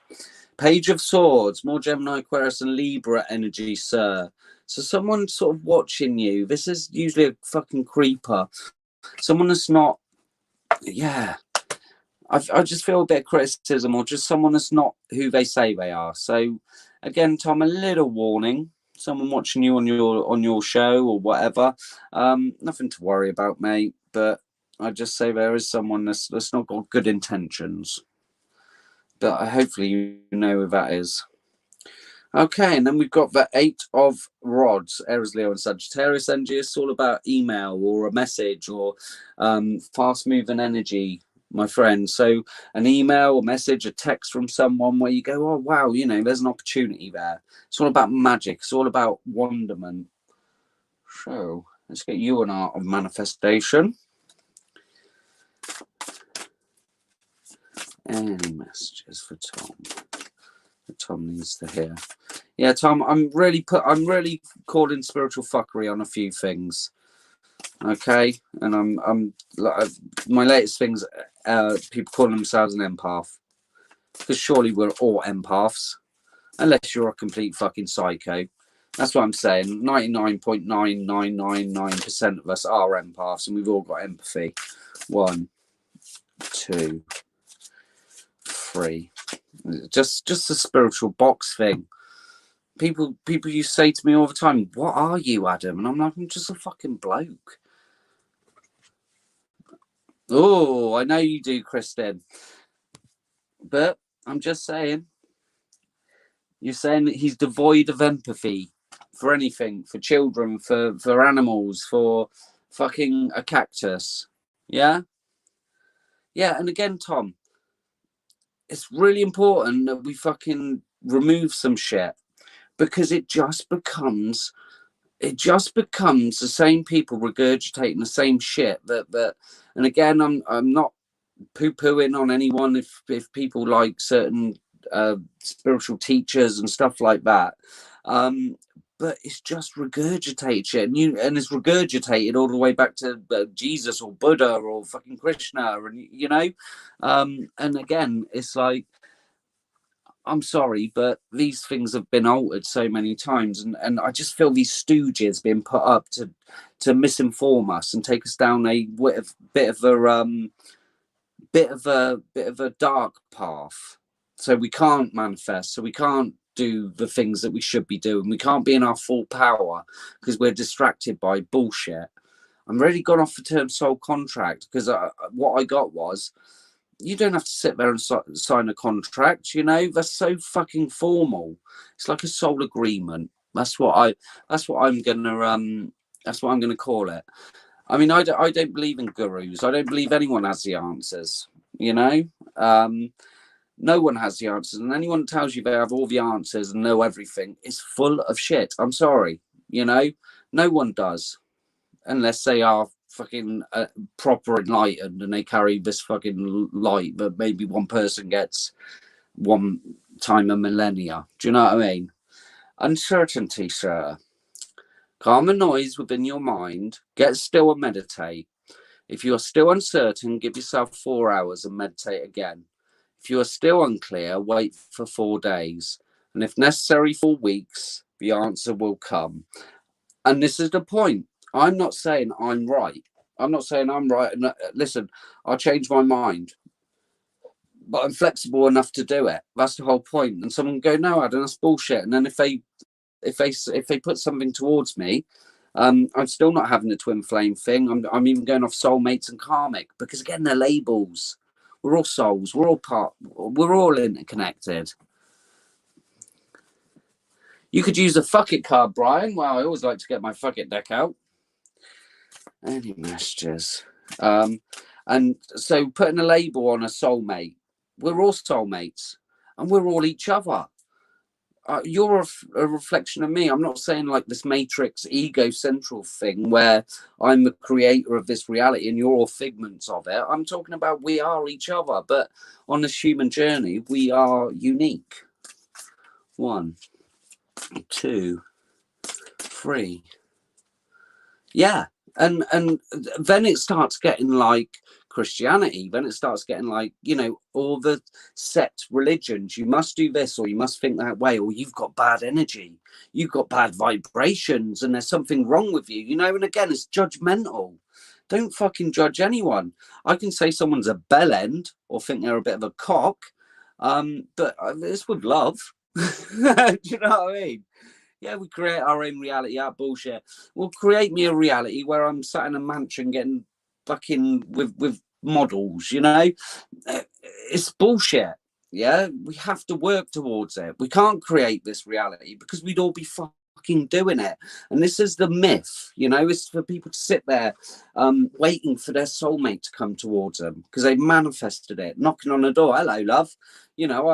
Page of Swords, more Gemini, Aquarius, and Libra energy, sir. So someone sort of watching you. This is usually a fucking creeper. Someone that's not, yeah. I just feel a bit of criticism, or just someone that's not who they say they are. So again, Tom, a little warning. Someone watching you on your show or whatever. Nothing to worry about, mate. But I just say there is someone that's not got good intentions. But hopefully you know who that is. Okay, and then we've got the 8 of Rods, Aries, Leo, and Sagittarius energy. It's all about email or a message or fast-moving energy, my friend. So an email, a message, a text from someone where you go, oh, wow, you know, there's an opportunity there. It's all about magic. It's all about wonderment. So let's get you an art of manifestation. Any messages for Tom? Tom needs to hear. Yeah, Tom, I'm really calling spiritual fuckery on a few things. Okay, and I'm my latest things. People calling themselves an empath, because surely we're all empaths, unless you're a complete fucking psycho. That's what I'm saying. 99.9999% of us are empaths, and we've all got empathy. 1, 2, 3. Just a spiritual box thing. People you say to me all the time, what are you, Adam? And I'm like, I'm just a fucking bloke. Oh, I know you do, Kristen. But I'm just saying, you're saying that he's devoid of empathy for anything, for children, for animals, for fucking a cactus. Yeah? Yeah, and again, Tom, it's really important that we fucking remove some shit, because it just becomes the same people regurgitating the same shit that and again, I'm not poo-pooing on anyone if people like certain spiritual teachers and stuff like that, but it's just regurgitated shit, and it's regurgitated all the way back to Jesus or Buddha or fucking Krishna, and you know, and again, it's like, I'm sorry, but these things have been altered so many times, and I just feel these stooges being put up to misinform us and take us down a bit of a dark path. So we can't manifest, so we can't do the things that we should be doing. We can't be in our full power because we're distracted by bullshit. I'm really gone off the term soul contract because what I got was, you don't have to sit there and sign a contract. You know, that's so fucking formal. It's like a soul agreement. That's what I'm gonna call it. I mean, I don't believe in gurus. I don't believe anyone has the answers. You know, no one has the answers, and anyone that tells you they have all the answers and know everything is full of shit. I'm sorry. You know, no one does, unless they are fucking proper enlightened and they carry this fucking light that maybe one person gets one time a millennia. Do you know what I mean? Uncertainty, sir. Calm the noise within your mind. Get still and meditate. If you are still uncertain, give yourself 4 hours and meditate again. If you are still unclear, wait for 4 days. And if necessary, 4 weeks, the answer will come. And this is the point. I'm not saying I'm right. I'm not saying I'm right. And listen, I'll change my mind. But I'm flexible enough to do it. That's the whole point. And someone go, no, Adam, that's bullshit. And then if they put something towards me, I'm still not having the twin flame thing. I'm even going off soulmates and karmic, because again, they're labels. We're all souls. We're all interconnected. You could use a fuck it card, Brian. Well, I always like to get my fuck it deck out. Any messages? And so putting a label on a soulmate, we're all soulmates and we're all each other. You're a reflection of me. I'm not saying like this matrix ego central thing where I'm the creator of this reality and you're all figments of it. I'm talking about we are each other, but on this human journey, we are unique. 1, 2, 3. Yeah. And then it starts getting like Christianity. Then it starts getting like, you know, all the set religions. You must do this, or you must think that way, or you've got bad energy, you've got bad vibrations, and there's something wrong with you, you know. And again, it's judgmental. Don't fucking judge anyone. I can say someone's a bell end or think they're a bit of a cock, but it's with love. Do you know what I mean? Yeah, we create our own reality, our bullshit. Well, create me a reality where I'm sat in a mansion getting fucking with models, you know? It's bullshit, yeah? We have to work towards it. We can't create this reality because we'd all be fucking doing it. And this is the myth, you know? It's for people to sit there waiting for their soulmate to come towards them because they've manifested it, knocking on the door. Hello, love. You know,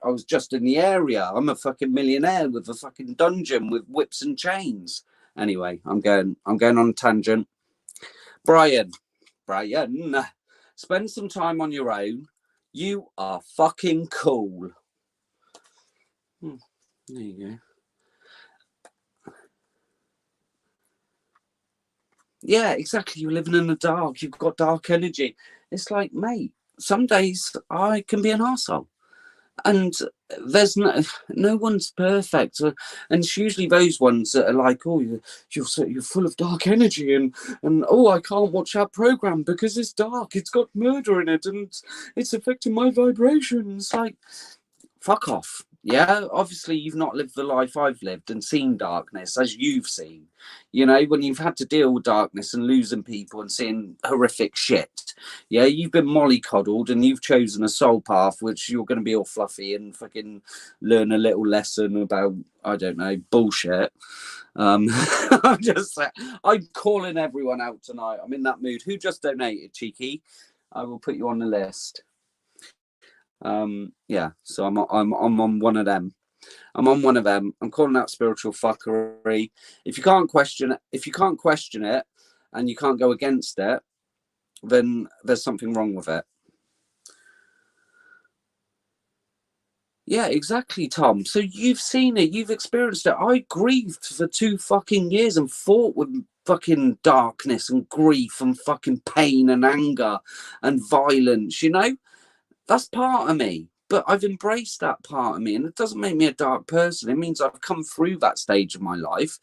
I was just in the area. I'm a fucking millionaire with a fucking dungeon with whips and chains. Anyway, I'm going on a tangent. Brian, spend some time on your own. You are fucking cool. There you go. Yeah, exactly. You're living in the dark. You've got dark energy. It's like, mate, some days I can be an arsehole. And there's no one's perfect. And it's usually those ones that are like, oh, you're full of dark energy. And oh, I can't watch that program because it's dark. It's got murder in it and it's affecting my vibrations. Like, fuck off. Yeah, obviously you've not lived the life I've lived and seen darkness as you've seen. You know, when you've had to deal with darkness and losing people and seeing horrific shit. Yeah, you've been mollycoddled and you've chosen a soul path, which you're going to be all fluffy and fucking learn a little lesson about, I don't know, bullshit. I'm calling everyone out tonight. I'm in that mood. Who just donated, cheeky? I will put you on the list. Yeah, so I'm on one of them. I'm on one of them. I'm calling out spiritual fuckery. If you can't question it and you can't go against it, then there's something wrong with it. Yeah, exactly, Tom. So you've seen it, you've experienced it. I grieved for 2 fucking years and fought with fucking darkness and grief and fucking pain and anger and violence, you know? That's part of me, but I've embraced that part of me, and it doesn't make me a dark person. It means I've come through that stage of my life,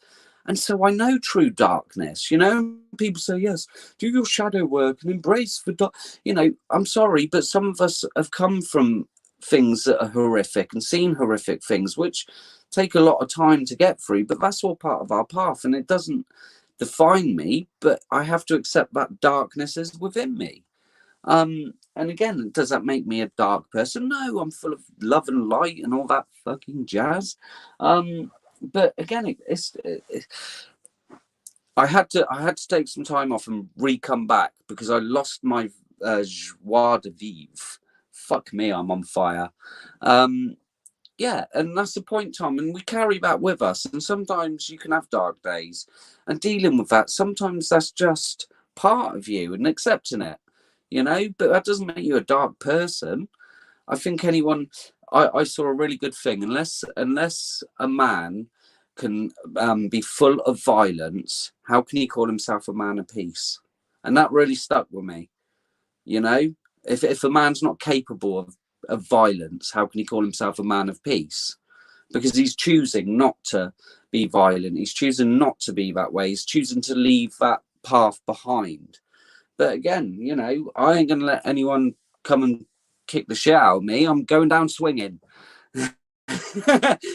and so I know true darkness. You know, people say, yes, do your shadow work and embrace the dark. You know, I'm sorry, but some of us have come from things that are horrific and seen horrific things, which take a lot of time to get through, but that's all part of our path, and it doesn't define me, but I have to accept that darkness is within me. And again, does that make me a dark person? No, I'm full of love and light and all that fucking jazz. But again, I had to take some time off and come back because I lost my joie de vivre. Fuck me, I'm on fire. Yeah, and that's the point, Tom. And we carry that with us. And sometimes you can have dark days, and dealing with that, sometimes that's just part of you and accepting it, you know. But that doesn't make you a dark person. I think anyone. I saw a really good thing. Unless a man can be full of violence, how can he call himself a man of peace? And that really stuck with me. You know, if a man's not capable of violence, how can he call himself a man of peace? Because he's choosing not to be violent. He's choosing not to be that way. He's choosing to leave that path behind. But again, you know, I ain't going to let anyone come and kick the shit out of me. I'm going down swinging.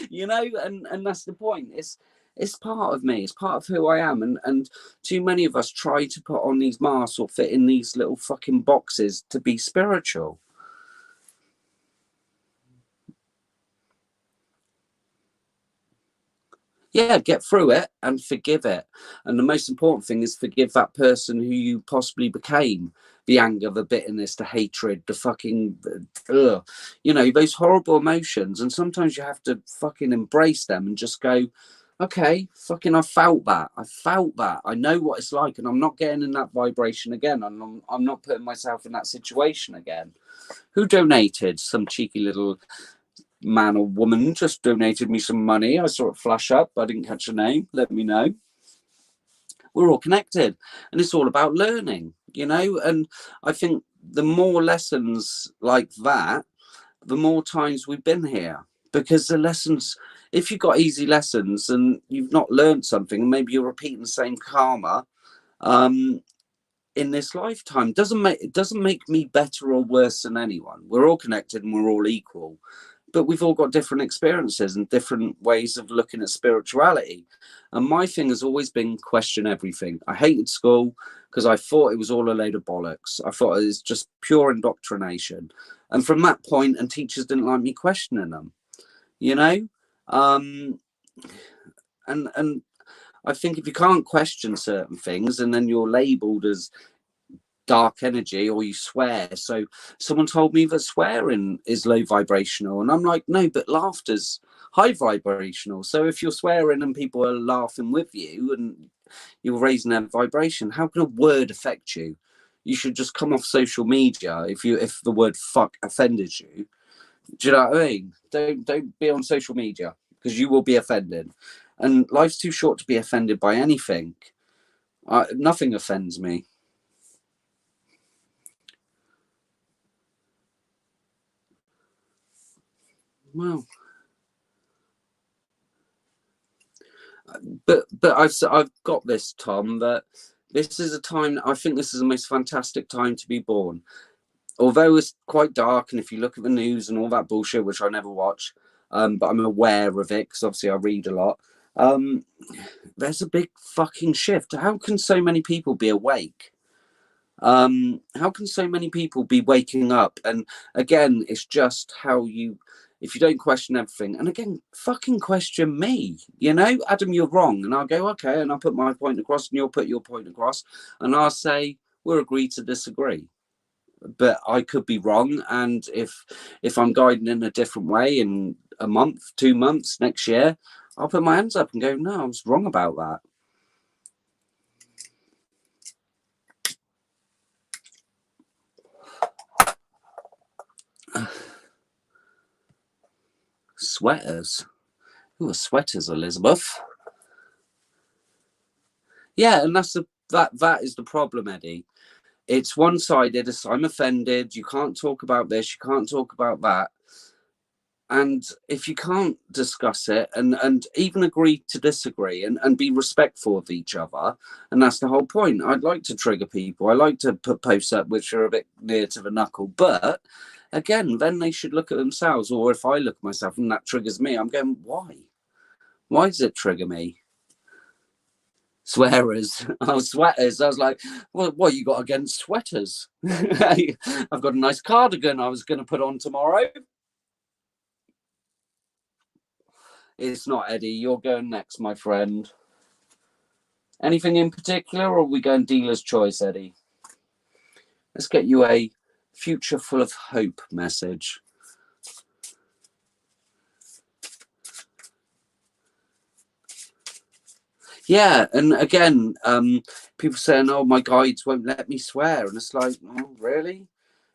You know, and that's the point. It's part of me. It's part of who I am. And too many of us try to put on these masks or fit in these little fucking boxes to be spiritual. Yeah, get through it and forgive it. And the most important thing is forgive that person who you possibly became. The anger, the bitterness, the hatred, the fucking, you know, those horrible emotions. And sometimes you have to fucking embrace them and just go, okay, fucking, I felt that. I know what it's like, and I'm not getting in that vibration again. I'm not putting myself in that situation again. Who donated? Some cheeky little man or woman just donated me some money. I saw it flash up. I didn't catch a name. Let me know. We're all connected, and it's all about learning, you know. And I think the more lessons like that, the more times we've been here, because the lessons, if you've got easy lessons and you've not learned something, maybe you're repeating the same karma in this lifetime, it doesn't make me better or worse than anyone. We're all connected and we're all equal, but we've all got different experiences and different ways of looking at spirituality. And my thing has always been question everything. I hated school because I thought it was all a load of bollocks. I thought it was just pure indoctrination. And from that point, and teachers didn't like me questioning them, you know? And I think if you can't question certain things and then you're labeled as dark energy or you swear. So someone told me that swearing is low vibrational, and I'm like, no, but laughter's high vibrational. So if you're swearing and people are laughing with you and you're raising their vibration, how can a word affect you? You should just come off social media if the word fuck offended you. Do you know what I mean? Don't be on social media because you will be offended, and life's too short to be offended by anything. Nothing offends me. Well, but I've got this, Tom, that this is a time. I think this is the most fantastic time to be born. Although it's quite dark, and if you look at the news and all that bullshit, which I never watch, but I'm aware of it because obviously I read a lot. There's a big fucking shift. How can so many people be awake? How can so many people be waking up? And again, it's just how you, if you don't question everything, and again, fucking question me, you know, Adam, you're wrong. And I'll go, okay, and I'll put my point across and you'll put your point across. And I'll say, we'll agree to disagree. But I could be wrong. And if I'm guiding in a different way in a month, 2 months, next year, I'll put my hands up and go, no, I was wrong about that. Sweaters. Who are sweaters, Elizabeth? Yeah, and that is the problem, Eddie. It's one-sided. It's, I'm offended. You can't talk about this. You can't talk about that. And if you can't discuss it and even agree to disagree and be respectful of each other, and that's the whole point. I'd like to trigger people. I like to put posts up which are a bit near to the knuckle, but again, then they should look at themselves. Or if I look at myself and that triggers me, I'm going, why? Why does it trigger me? Swearers. Oh, sweaters. I was like, well, what you got against sweaters? I've got a nice cardigan I was going to put on tomorrow. It's not, Eddie. You're going next, my friend. Anything in particular, or are we going dealer's choice, Eddie? Let's get you a future full of hope message. Yeah, and again, people saying, "Oh, my guides won't let me swear," and it's like, "Oh, really?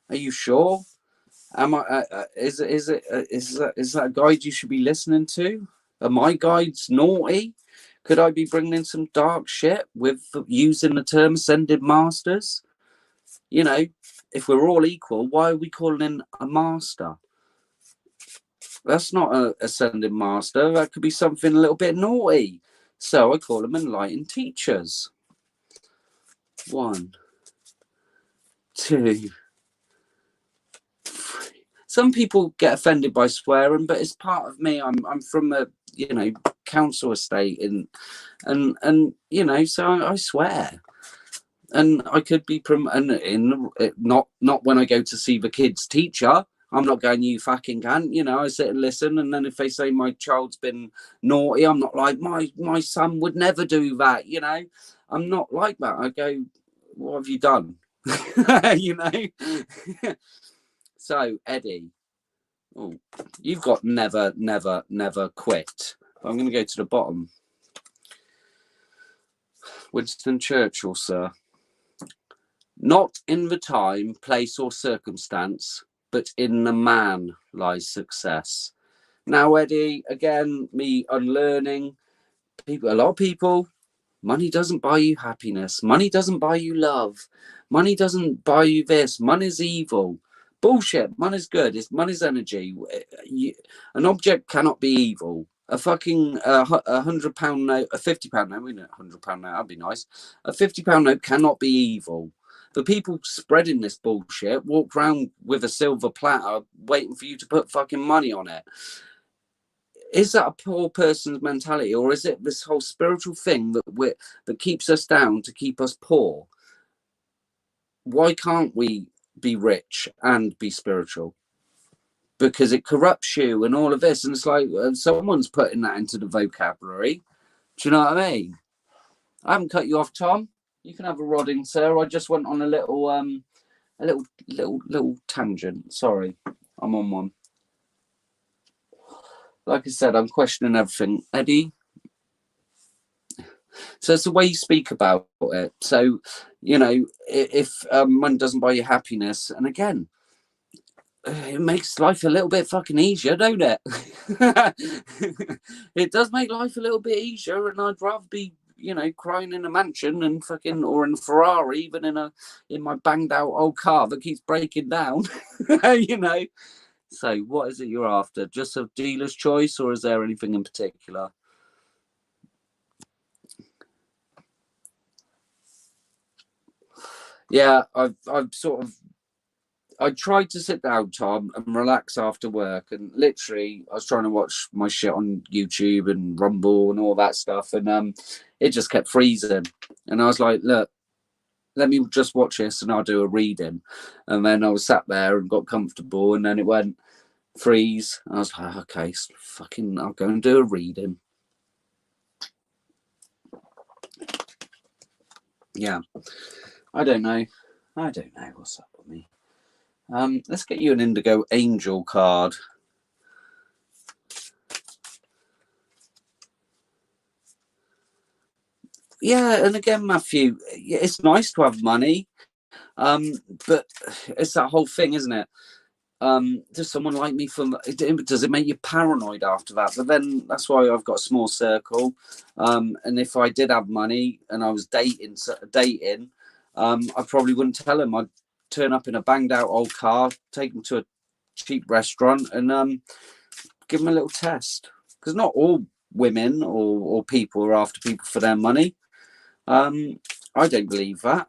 Are you sure? Am I? Is that a guide you should be listening to? Are my guides naughty? Could I be bringing in some dark shit with using the term ascended masters? You know, if we're all equal, why are we calling in a master? That's not a ascended master. That could be something a little bit naughty. So I call them enlightened teachers. 1, 2, 3. Some people get offended by swearing, but it's part of me. I'm from a council estate, and so I swear. And I could be not when I go to see the kid's teacher. I'm not going, you fucking cunt. I sit and listen, and then if they say my child's been naughty, I'm not like, my son would never do that. I'm not like that. I go, what have you done? So Eddie, you've got never, never, never quit. But I'm going to go to the bottom. Winston Churchill, sir. Not in the time, place, or circumstance, but in the man lies success. Now, Eddie, again, me unlearning. A lot of people, money doesn't buy you happiness. Money doesn't buy you love. Money doesn't buy you this. Money's evil. Bullshit. Money's good. Money's energy. An object cannot be evil. A fucking £100 note, a £50 note, we know £100 note, that'd be nice. A £50 note cannot be evil. The people spreading this bullshit walk around with a silver platter waiting for you to put fucking money on it. Is that a poor person's mentality, or is it this whole spiritual thing that keeps us down to keep us poor? Why can't we be rich and be spiritual? Because it corrupts you and all of this. And it's like someone's putting that into the vocabulary. Do you know what I mean? I haven't cut you off, Tom. You can have a rodding, sir. I just went on a little tangent. Sorry, I'm on one. Like I said, I'm questioning everything, Eddie. So it's the way you speak about it. So, if money doesn't buy you happiness, and again, it makes life a little bit fucking easier, don't it? It does make life a little bit easier, and I'd rather be crying in a mansion and fucking, or in a Ferrari, even in my banged out old car that keeps breaking down. So what is it you're after? Just a dealer's choice, or is there anything in particular? Yeah, I've sort of, I tried to sit down, Tom, and relax after work, and literally I was trying to watch my shit on YouTube and Rumble and all that stuff, and it just kept freezing. And I was like, look, let me just watch this and I'll do a reading. And then I was sat there and got comfortable, and then it went freeze. I was like, okay, fucking, I'll go and do a reading. Yeah, I don't know what's up with me. Let's get you an Indigo Angel card. Yeah, and again, Matthew, it's nice to have money, but it's that whole thing, isn't it? Does someone like me does it make you paranoid after that? But then that's why I've got a small circle. And if I did have money and I was dating, I probably wouldn't tell him. I'd turn up in a banged out old car, take him to a cheap restaurant, and give him a little test. Because not all women or people are after people for their money. I don't believe that.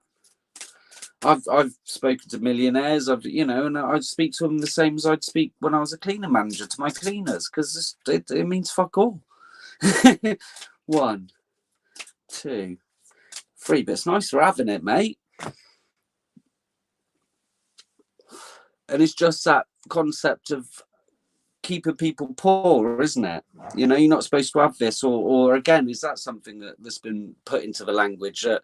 I've spoken to millionaires. And I'd speak to them the same as I'd speak when I was a cleaner manager to my cleaners, because it means fuck all. 1, 2, 3. But it's nice for having it, mate. And it's just that concept of keeping people poor, isn't it? You're not supposed to have this, or again, is that something that's been put into the language that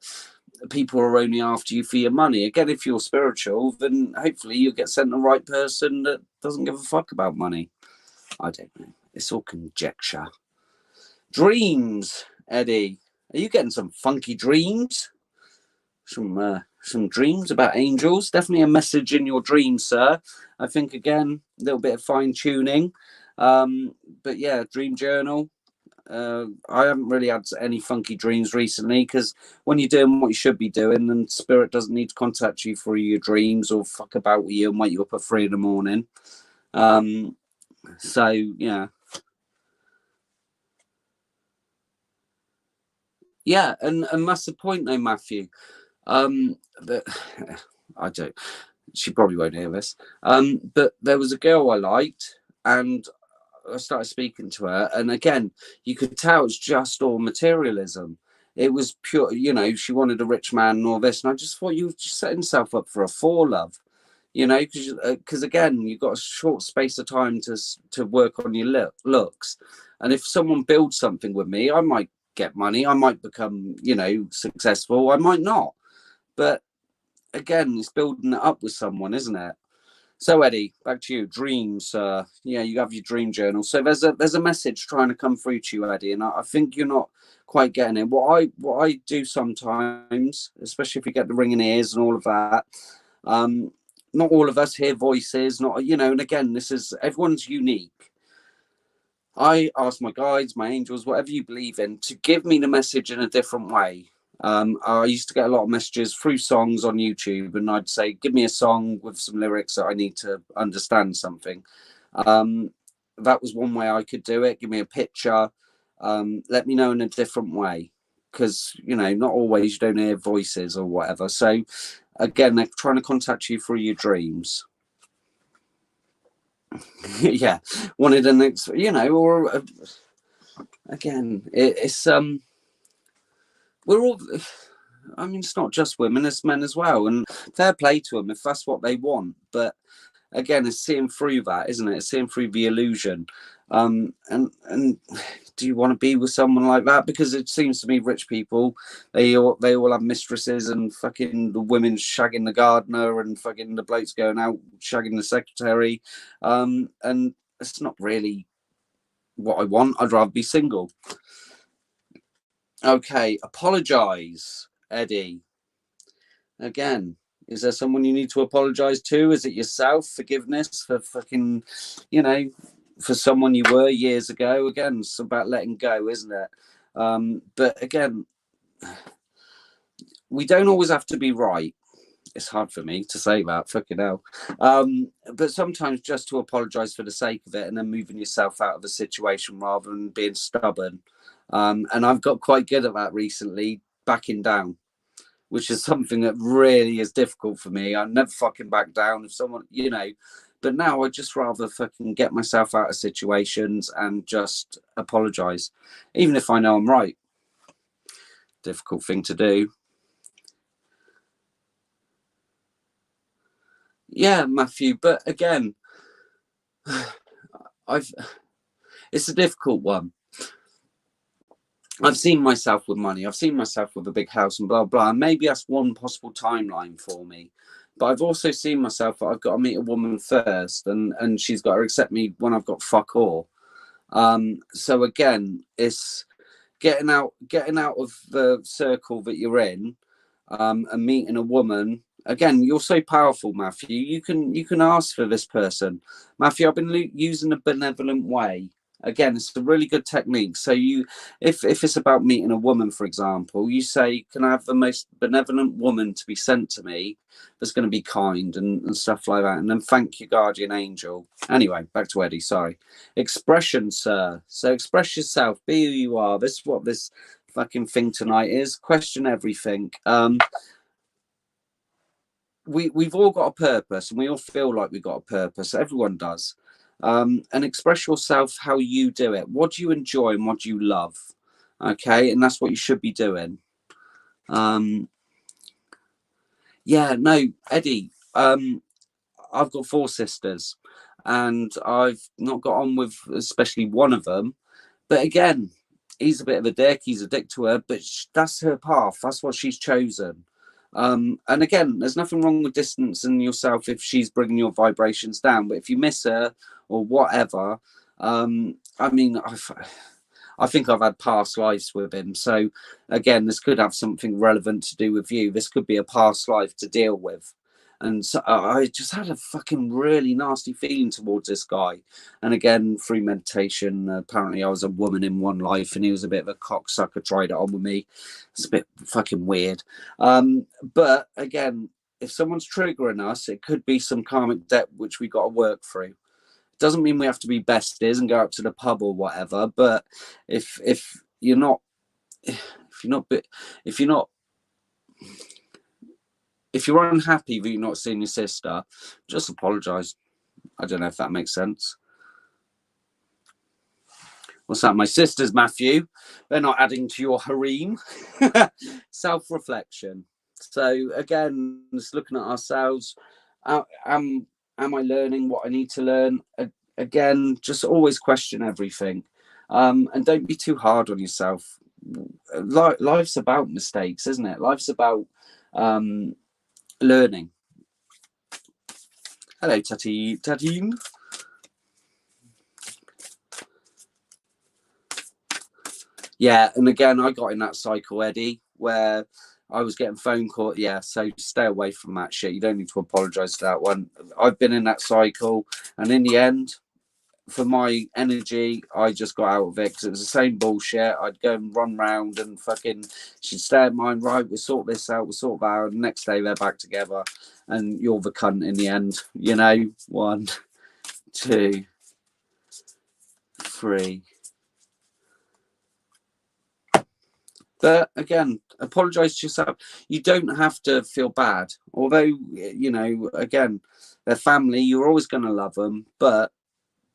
people are only after you for your money? Again, if you're spiritual, then hopefully you'll get sent the right person that doesn't give a fuck about money. I don't know. It's all conjecture. Dreams, Eddie. Are you getting some funky dreams? Some dreams about angels. Definitely a message in your dreams, sir. I think, again, a little bit of fine tuning. But yeah, dream journal. I haven't really had any funky dreams recently, because when you're doing what you should be doing, then spirit doesn't need to contact you for your dreams or fuck about with you and wake you up at 3 a.m. So yeah. Yeah, and that's the point though, Matthew. That I don't. She probably won't hear this. But there was a girl I liked, and I started speaking to her, and again, you could tell it's just all materialism. It was pure, she wanted a rich man and all this, and I just thought you were just setting yourself up for a fall, love. Because again, you've got a short space of time to work on your looks, and if someone builds something with me, I might get money, I might become, successful, I might not. But again, it's building it up with someone, isn't it? So Eddie, back to you. Dreams. Yeah, you have your dream journal. So there's a message trying to come through to you, Eddie, and I think you're not quite getting it. What I do sometimes, especially if you get the ringing ears and all of that. Not all of us hear voices. And again, everyone's unique. I ask my guides, my angels, whatever you believe in, to give me the message in a different way. I used to get a lot of messages through songs on YouTube, and I'd say, give me a song with some lyrics that I need to understand something. That was one way I could do it. Give me a picture. Let me know in a different way, because, not always you don't hear voices or whatever. So again, they're trying to contact you through your dreams. Yeah, wanted an or again, it's we're all, I mean, it's not just women, it's men as well, and fair play to them if that's what they want. But again, it's seeing through that, isn't it? It's seeing through the illusion. And do you want to be with someone like that? Because it seems to me rich people, they all have mistresses, and fucking the women shagging the gardener, and fucking the blokes going out shagging the secretary. And it's not really what I want. I'd rather be single. Okay, apologize, Eddie. Again, is there someone you need to apologize to? Is it yourself? Forgiveness for fucking, for someone you were years ago? Again, it's about letting go, isn't it? But again, we don't always have to be right. It's hard for me to say that, fucking hell. But sometimes just to apologize for the sake of it, and then moving yourself out of the situation rather than being stubborn. And I've got quite good at that recently, backing down, which is something that really is difficult for me. I never fucking back down if someone, but now I just rather fucking get myself out of situations and just apologize, even if I know I'm right. Difficult thing to do. Yeah, Matthew, but again, it's a difficult one. I've seen myself with money. I've seen myself with a big house and blah, blah. And maybe that's one possible timeline for me. But I've also seen myself that I've got to meet a woman first, and she's got to accept me when I've got fuck all. So again, it's getting out of the circle that you're in, and meeting a woman. Again, you're so powerful, Matthew. You can ask for this person. Matthew, I've been using a benevolent way. Again, it's a really good technique. So if it's about meeting a woman, for example, you say, can I have the most benevolent woman to be sent to me that's going to be kind and stuff like that, and then thank your guardian angel. Anyway, back to Eddie, sorry. Expression, sir. So express yourself, be who you are. This is what this fucking thing tonight is. Question everything. we've all got a purpose, and we all feel like we've got a purpose. Everyone does. And express yourself how you do it. What do you enjoy and what do you love? Okay, and that's what you should be doing. Yeah, no, Eddie. I've got 4 sisters, and I've not got on with especially one of them. But again, he's a bit of a dick. He's a dick to her, but that's her path. That's what she's chosen. And again, there's nothing wrong with distancing yourself if she's bringing your vibrations down. But if you miss her or whatever, I mean, I think I've had past lives with him. So again, this could have something relevant to do with you. This could be a past life to deal with. And so I just had a fucking really nasty feeling towards this guy. And again, through meditation, apparently I was a woman in one life and he was a bit of a cocksucker, tried it on with me. It's a bit fucking weird. But again, if someone's triggering us, it could be some karmic debt which we got to work through. Doesn't mean we have to be besties and go out to the pub or whatever. But if you're not if you're unhappy that you're not seeing your sister, just apologize. I don't know if that makes sense. What's that? My sisters, Matthew. They're not adding to your harem. Self-reflection. So again, just looking at ourselves. Am I learning what I need to learn? Again, just always question everything. And don't be too hard on yourself. Life's about mistakes, isn't it? Life's about learning. Hello, Tatine. Yeah, and again, I got in that cycle, Eddie, where I was getting phone call. Yeah, so stay away from that shit. You don't need to apologize for that one. I've been in that cycle, and in the end, for my energy, I just got out of it because it was the same bullshit. I'd go and run round and fucking, she'd stay at mine, right, we'll sort this out, we'll sort that out. And the next day they're back together and you're the cunt in the end, you know. 1, 2, 3. But again, apologize to yourself. You don't have to feel bad. Although, you know, again, they're family, you're always going to love them, but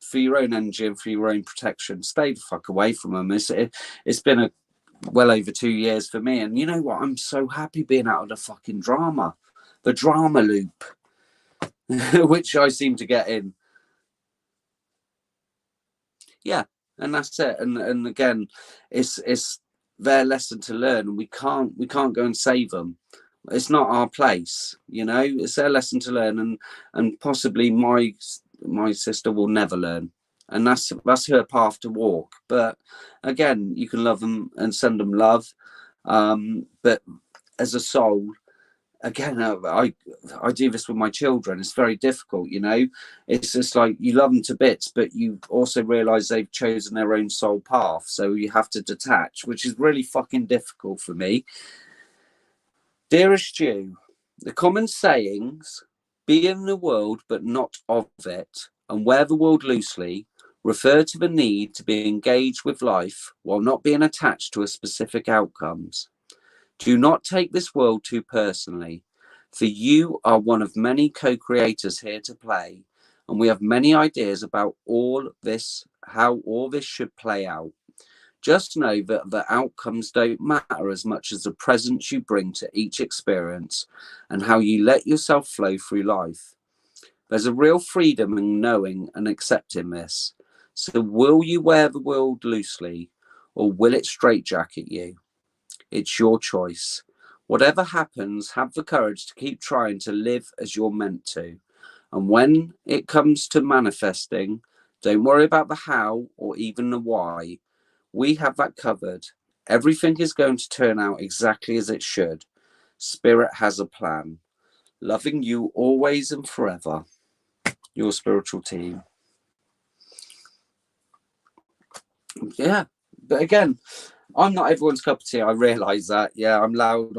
for your own energy and for your own protection, stay the fuck away from them. It's been well over 2 years for me, and you know what? I'm so happy being out of the fucking drama, the drama loop, which I seem to get in. Yeah, and that's it. And again, it's their lesson to learn, and we can't go and save them. It's not our place, you know. It's their lesson to learn, and possibly my sister will never learn, and that's her path to walk. But again, you can love them and send them love, but as a soul, again, I do this with my children. It's very difficult, you know. It's just like you love them to bits, but you also realize they've chosen their own soul path, so you have to detach, which is really fucking difficult for me. Dearest you, the common sayings, be in the world but not of it, and wear the world loosely, refer to the need to be engaged with life while not being attached to a specific outcomes. Do not take this world too personally, for you are one of many co-creators here to play, and we have many ideas about all this, how all this should play out. Just know that the outcomes don't matter as much as the presence you bring to each experience and how you let yourself flow through life. There's a real freedom in knowing and accepting this. So will you wear the world loosely, or will it straitjacket you? It's your choice. Whatever happens, have the courage to keep trying to live as you're meant to. And when it comes to manifesting, don't worry about the how or even the why. We have that covered. Everything is going to turn out exactly as it should. Spirit has a plan. Loving you always and forever. Your spiritual team. Yeah, but again, I'm not everyone's cup of tea. I realise that. Yeah, I'm loud.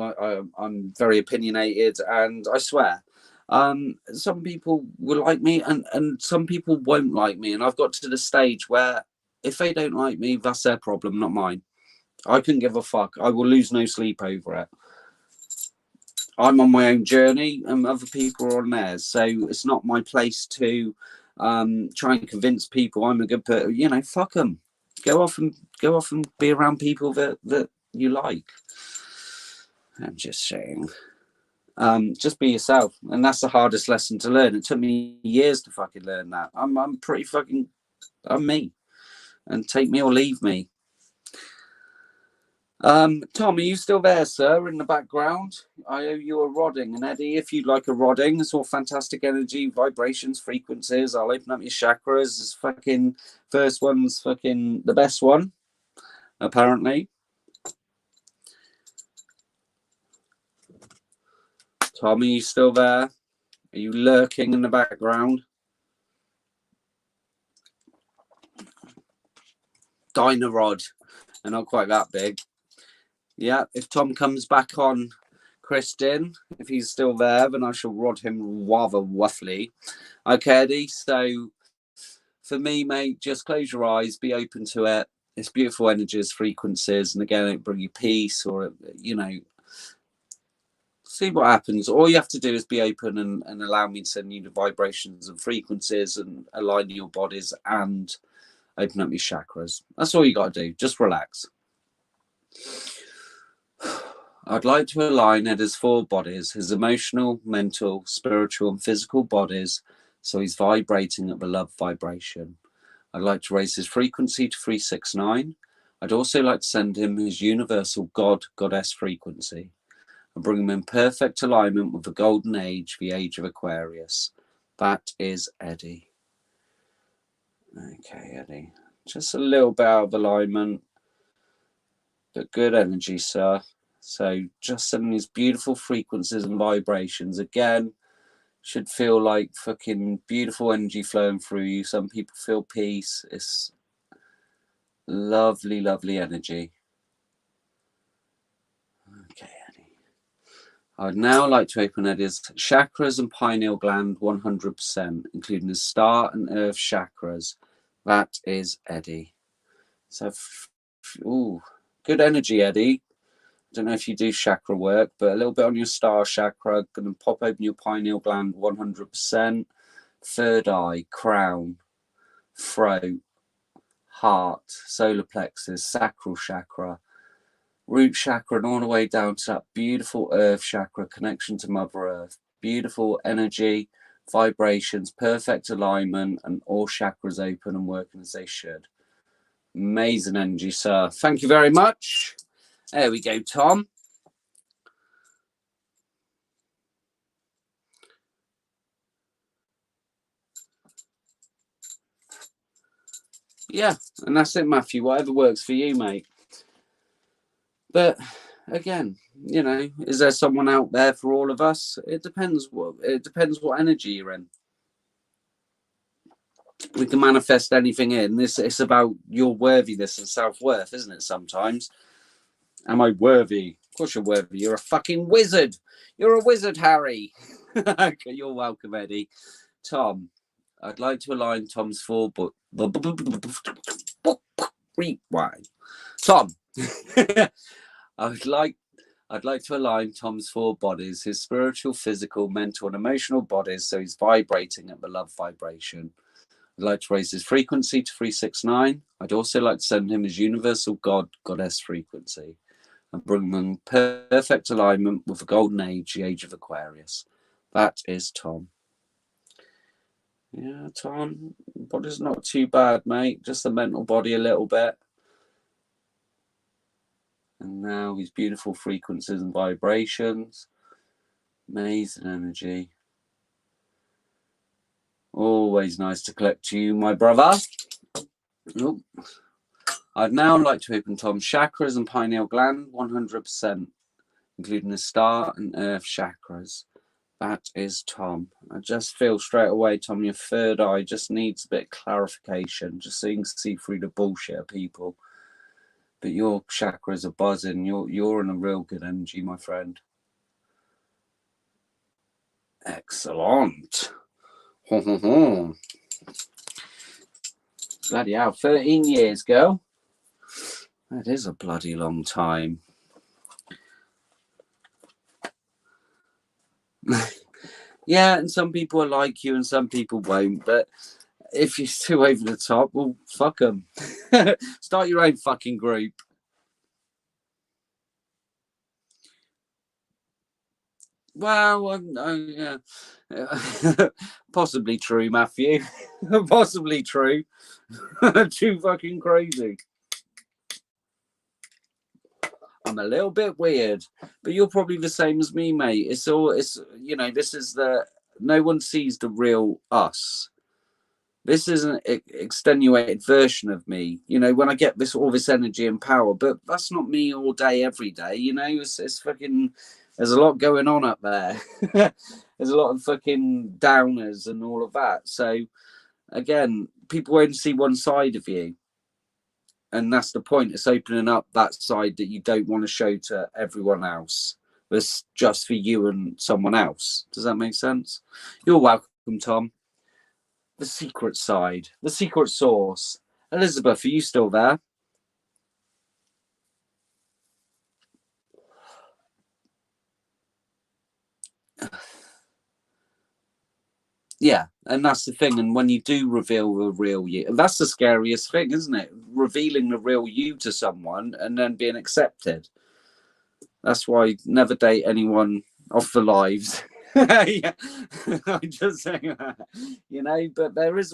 I'm very opinionated, and I swear, some people will like me, and some people won't like me. And I've got to the stage where if they don't like me, that's their problem, not mine. I couldn't give a fuck. I will lose no sleep over it. I'm on my own journey and other people are on theirs. So it's not my place to try and convince people I'm a good person. You know, fuck them. Go off and be around people that you like. I'm just saying. Just be yourself, and that's the hardest lesson to learn. It took me years to fucking learn that. I'm pretty fucking, I'm me, and take me or leave me. Tom, are you still there, sir, in the background? I owe you a rodding. And Eddie, if you'd like a rodding, it's all fantastic energy, vibrations, frequencies. I'll open up your chakras. This fucking first one's fucking the best one, apparently. Tom, are you still there? Are you lurking in the background? Dynarod, and not quite that big. Yeah, if Tom comes back on, Kristen, if he's still there, then I shall rod him rather roughly. Okay, Eddie, so for me, mate, just close your eyes, be open to it. It's beautiful energies, frequencies, and again, it bring you peace, or, you know, see what happens. All you have to do is be open and allow me to send you the vibrations and frequencies and align your bodies and open up your chakras. That's all you got to do. Just relax. I'd like to align Ed's 4 bodies, his emotional, mental, spiritual, and physical bodies, so he's vibrating at the love vibration. I'd like to raise his frequency to 369. I'd also like to send him his universal God, Goddess frequency, and bring him in perfect alignment with the golden age, the age of Aquarius. That is Eddie. Okay, Eddie. Just a little bit out of alignment, but good energy, sir. So just sending these beautiful frequencies and vibrations. Again, should feel like fucking beautiful energy flowing through you. Some people feel peace. It's lovely, lovely energy. Okay, Eddie. I'd now like to open Eddie's chakras and pineal gland 100%, including his star and earth chakras. That is Eddie. So, ooh, good energy, Eddie. I don't know if you do chakra work, but a little bit on your star chakra. Going to pop open your pineal gland 100%. Third eye, crown, throat, heart, solar plexus, sacral chakra, root chakra, and all the way down to that beautiful earth chakra, connection to Mother Earth. Beautiful energy, vibrations, perfect alignment, and all chakras open and working as they should. Amazing energy, sir. Thank you very much. There we go, Tom. Yeah, and that's it, Matthew. Whatever works for you, mate. But again, you know, is there someone out there for all of us? It depends what energy you're in. We can manifest anything in. It's about your worthiness and self-worth, isn't it? Sometimes. Am I worthy? Of course you're worthy. You're a fucking wizard. You're a wizard, Harry. You're welcome, Eddie. Tom, I'd like to align Tom's 4 rewind. Tom, I'd like to align Tom's 4 bodies, his spiritual, physical, mental, and emotional bodies, so he's vibrating at the love vibration. I'd like to raise his frequency to 369. I'd also like to send him his universal God, Goddess frequency, and bring them in perfect alignment with the golden age, the age of Aquarius. That is Tom. Yeah, Tom, body's not too bad, mate. Just the mental body a little bit. And now these beautiful frequencies and vibrations. Amazing energy. Always nice to collect you, my brother. Oh. I'd now like to open Tom's chakras and pineal gland 100%, including the star and earth chakras. That is Tom. I just feel straight away, Tom, your third eye just needs a bit of clarification, just so you can see through the bullshit of people. But your chakras are buzzing. You're in a real good energy, my friend. Excellent. Bloody hell, 13 years, girl. That is a bloody long time. Yeah, and some people will like you and some people won't. But if you're too over the top, well, fuck them. Start your own fucking group. Well, yeah. Possibly true, Matthew. Possibly true. Too fucking crazy. I'm a little bit weird, but you're probably the same as me, mate. It's this is no one sees the real us. This is an extenuated version of me, when I get all this energy and power, but that's not me all day, every day, it's fucking, there's a lot going on up there. There's a lot of fucking downers and all of that. So again, people only see one side of you. And that's the point. It's opening up that side that you don't want to show to everyone else. It's just for you and someone else. Does that make sense? You're welcome, Tom. The secret side, the secret source. Elizabeth, are you still there? Yeah, and that's the thing. And when you do reveal the real you, that's the scariest thing, isn't it? Revealing the real you to someone and then being accepted. That's why never date anyone off the lives. Yeah. I'm just saying that, but there is,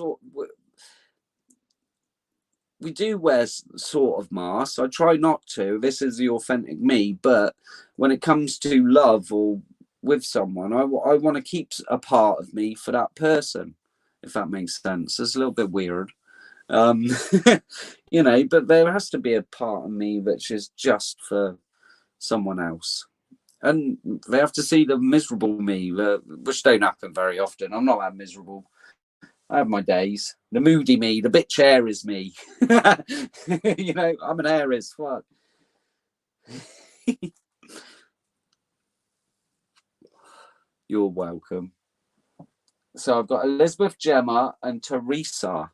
we do wear sort of masks. I try not to. This is the authentic me. But when it comes to love or with someone, I want to keep a part of me for that person, if that makes sense. It's a little bit weird. But there has to be a part of me which is just for someone else. And they have to see the miserable me, which don't happen very often. I'm not that miserable. I have my days. The moody me, the bitch Aries me. I'm an Aries. Fuck. You're welcome. So I've got Elizabeth, Gemma, and Teresa.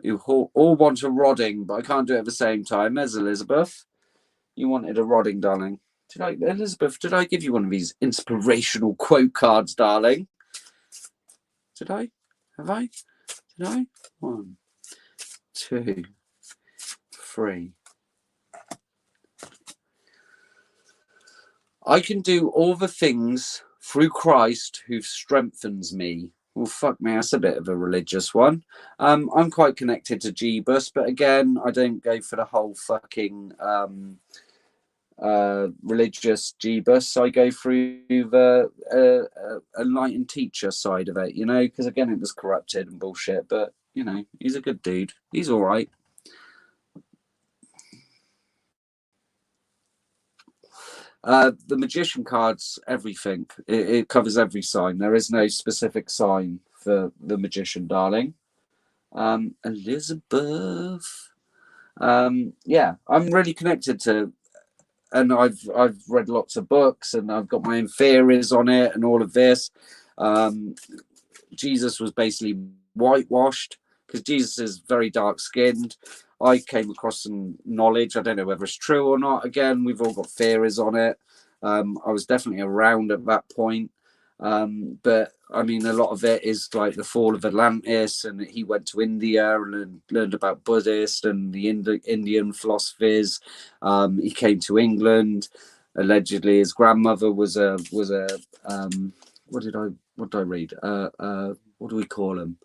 You all want a rodding, but I can't do it at the same time. There's Elizabeth. You wanted a rodding, darling. Elizabeth, did I give you one of these inspirational quote cards, darling? Did I? Have I? Did I? 1, 2, 3. I can do all the things through Christ who strengthens me. Well, fuck me, that's a bit of a religious one. I'm quite connected to Jeebus, but again, I don't go for the whole fucking religious Jeebus. I go through the enlightened teacher side of it, because again, it was corrupted and bullshit, but, he's a good dude. He's all right. The magician card's everything. It covers every sign. There is no specific sign for the magician, darling. Elizabeth. Yeah, I'm really connected to, and I've read lots of books, and I've got my own theories on it, and all of this. Jesus was basically whitewashed because Jesus is very dark skinned. I came across some knowledge. I don't know whether it's true or not. Again, we've all got theories on it. I was definitely around at that point. But I mean, a lot of it is like the fall of Atlantis, and he went to India and learned about Buddhist and the Indian philosophies. He came to England. Allegedly, his grandmother was a what did I read? What do we call them?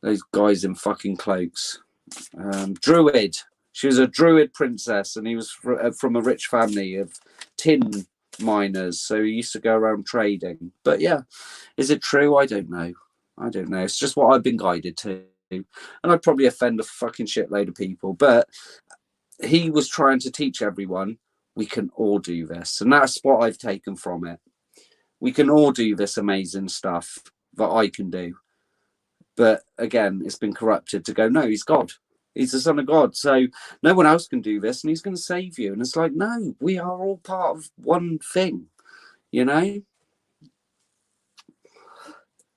Those guys in fucking cloaks. Druid. She was a druid princess, and he was from a rich family of tin miners, so he used to go around trading. But yeah, is it true? I don't know. It's just what I've been guided to, and I'd probably offend a fucking shitload of people. But he was trying to teach everyone we can all do this, and that's what I've taken from it. We can all do this amazing stuff that I can do. But again, it's been corrupted to go, no, he's God. He's the son of God. So no one else can do this, and he's going to save you. And it's like, no, we are all part of one thing,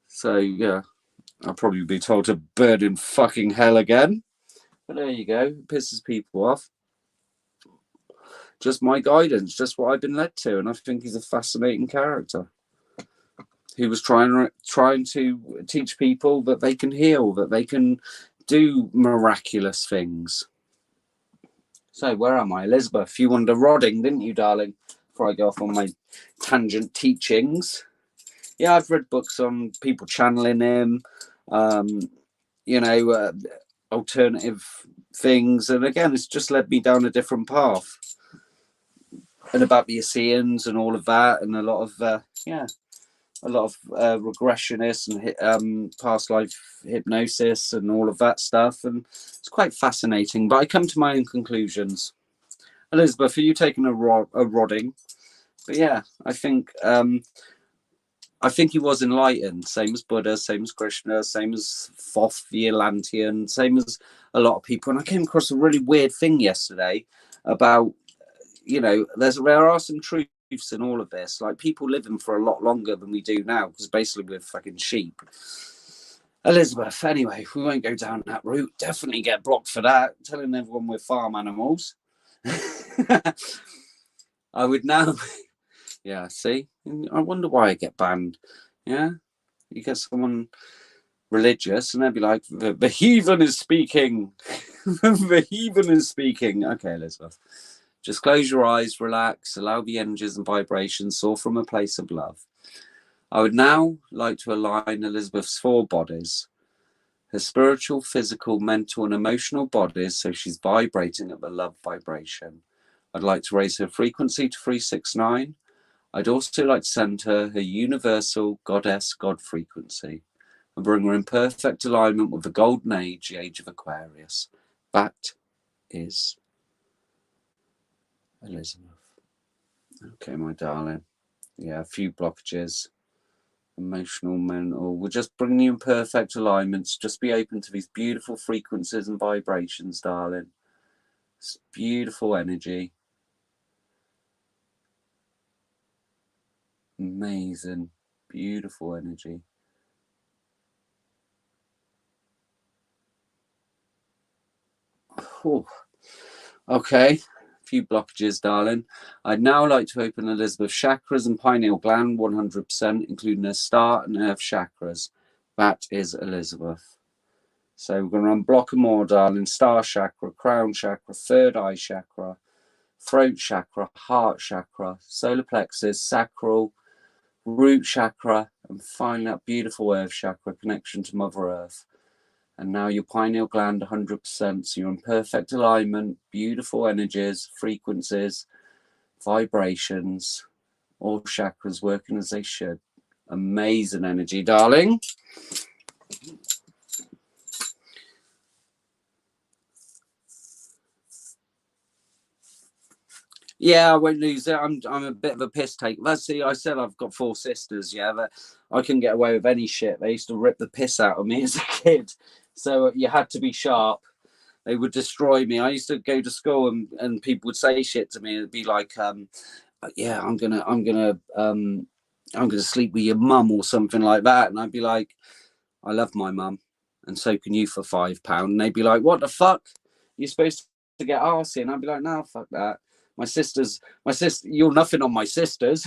So yeah, I'll probably be told to burn in fucking hell again. But there you go. It pisses people off. Just my guidance, just what I've been led to. And I think he's a fascinating character. who was trying to teach people that they can heal, that they can do miraculous things. So where am I? Elizabeth, you wanted a rodding, didn't you, darling? Before I go off on my tangent teachings. Yeah, I've read books on people channeling him, alternative things. And again, it's just led me down a different path. And about the Essenes and all of that, and a lot of regressionists and past life hypnosis and all of that stuff. And it's quite fascinating. But I come to my own conclusions. Elizabeth, are you taking a rodding? But yeah, I think he was enlightened, same as Buddha, same as Krishna, same as Thoth the Atlantean, same as a lot of people. And I came across a really weird thing yesterday about, there are some truths in all of this. Like, people living for a lot longer than we do now, because basically we're fucking sheep. Elizabeth, anyway, we won't go down that route. Definitely get blocked for that. Telling everyone we're farm animals. I would now... Yeah, see? I wonder why I get banned. Yeah? You get someone religious and they'd be like, the heathen is speaking. The heathen is speaking. Okay, Elizabeth. Just close your eyes, relax, allow the energies and vibrations soar from a place of love. I would now like to align Elizabeth's 4 bodies. Her spiritual, physical, mental, and emotional bodies, so she's vibrating at the love vibration. I'd like to raise her frequency to 369. I'd also like to send her universal goddess God frequency and bring her in perfect alignment with the golden age, the age of Aquarius. That is Elizabeth. Okay, my darling. Yeah, a few blockages, emotional, mental. We'll just bring you in perfect alignments. Just be open to these beautiful frequencies and vibrations, darling. It's beautiful energy. Amazing, beautiful energy. Whew. Okay, a few blockages, darling. I'd now like to open Elizabeth's chakras and pineal gland 100%, including her star and earth chakras. That is Elizabeth. So we're going to unblock them more, darling. Star chakra, crown chakra, third eye chakra, throat chakra, heart chakra, solar plexus, sacral, root chakra, and finally that beautiful earth chakra, connection to Mother Earth. And now your pineal gland 100%, so you're in perfect alignment, beautiful energies, frequencies, vibrations, all chakras working as they should. Amazing energy, darling. Yeah, I won't lose it. I'm a bit of a piss take. Let's see, I said I've got 4 sisters, yeah, that I couldn't get away with any shit. They used to rip the piss out of me as a kid. So you had to be sharp. They would destroy me. I used to go to school and people would say shit to me. It'd be like, yeah, I'm gonna sleep with your mum or something like that. And I'd be like, I love my mum, and so can you for £5. And they'd be like, what the fuck? You're supposed to get arsey. And I'd be like, no, fuck that. My sister, you're nothing on my sisters.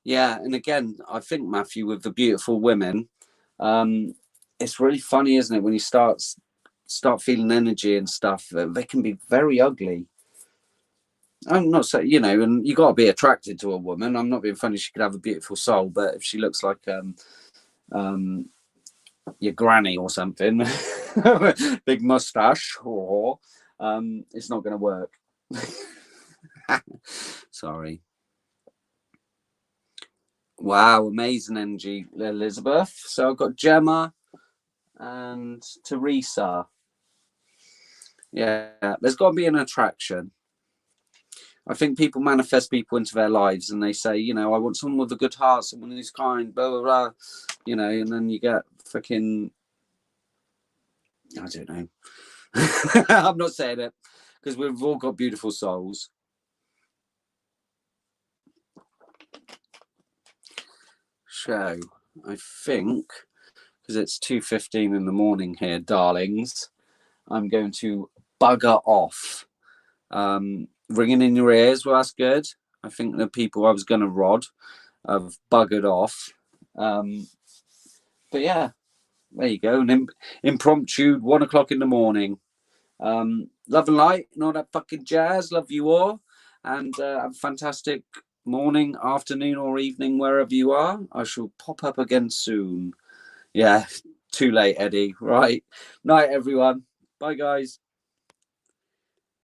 Yeah, and again, I think, Matthew, with the beautiful women, it's really funny, isn't it, when you start feeling energy and stuff, they can be very ugly. I'm not saying, and you got to be attracted to a woman. I'm not being funny. She could have a beautiful soul, but if she looks like your granny or something, big mustache, it's not going to work. Sorry. Wow, amazing energy, Elizabeth. So I've got Gemma and Teresa. Yeah, there's got to be an attraction. I think people manifest people into their lives and they say, I want someone with a good heart, someone who's kind, blah, blah, blah, and then you get freaking, I don't know. I'm not saying it because we've all got beautiful souls. So I think because it's 2:15 in the morning here, darlings. I'm going to bugger off. Ringing in your ears, well, that's good. I think the people I was going to rod have buggered off. But yeah, there you go. An impromptu 1 o'clock in the morning. Love and light and all that fucking jazz. Love you all. And have a fantastic morning, afternoon, or evening, wherever you are. I shall pop up again soon. Yeah, too late, Eddie. Right. Night, everyone. Bye, guys.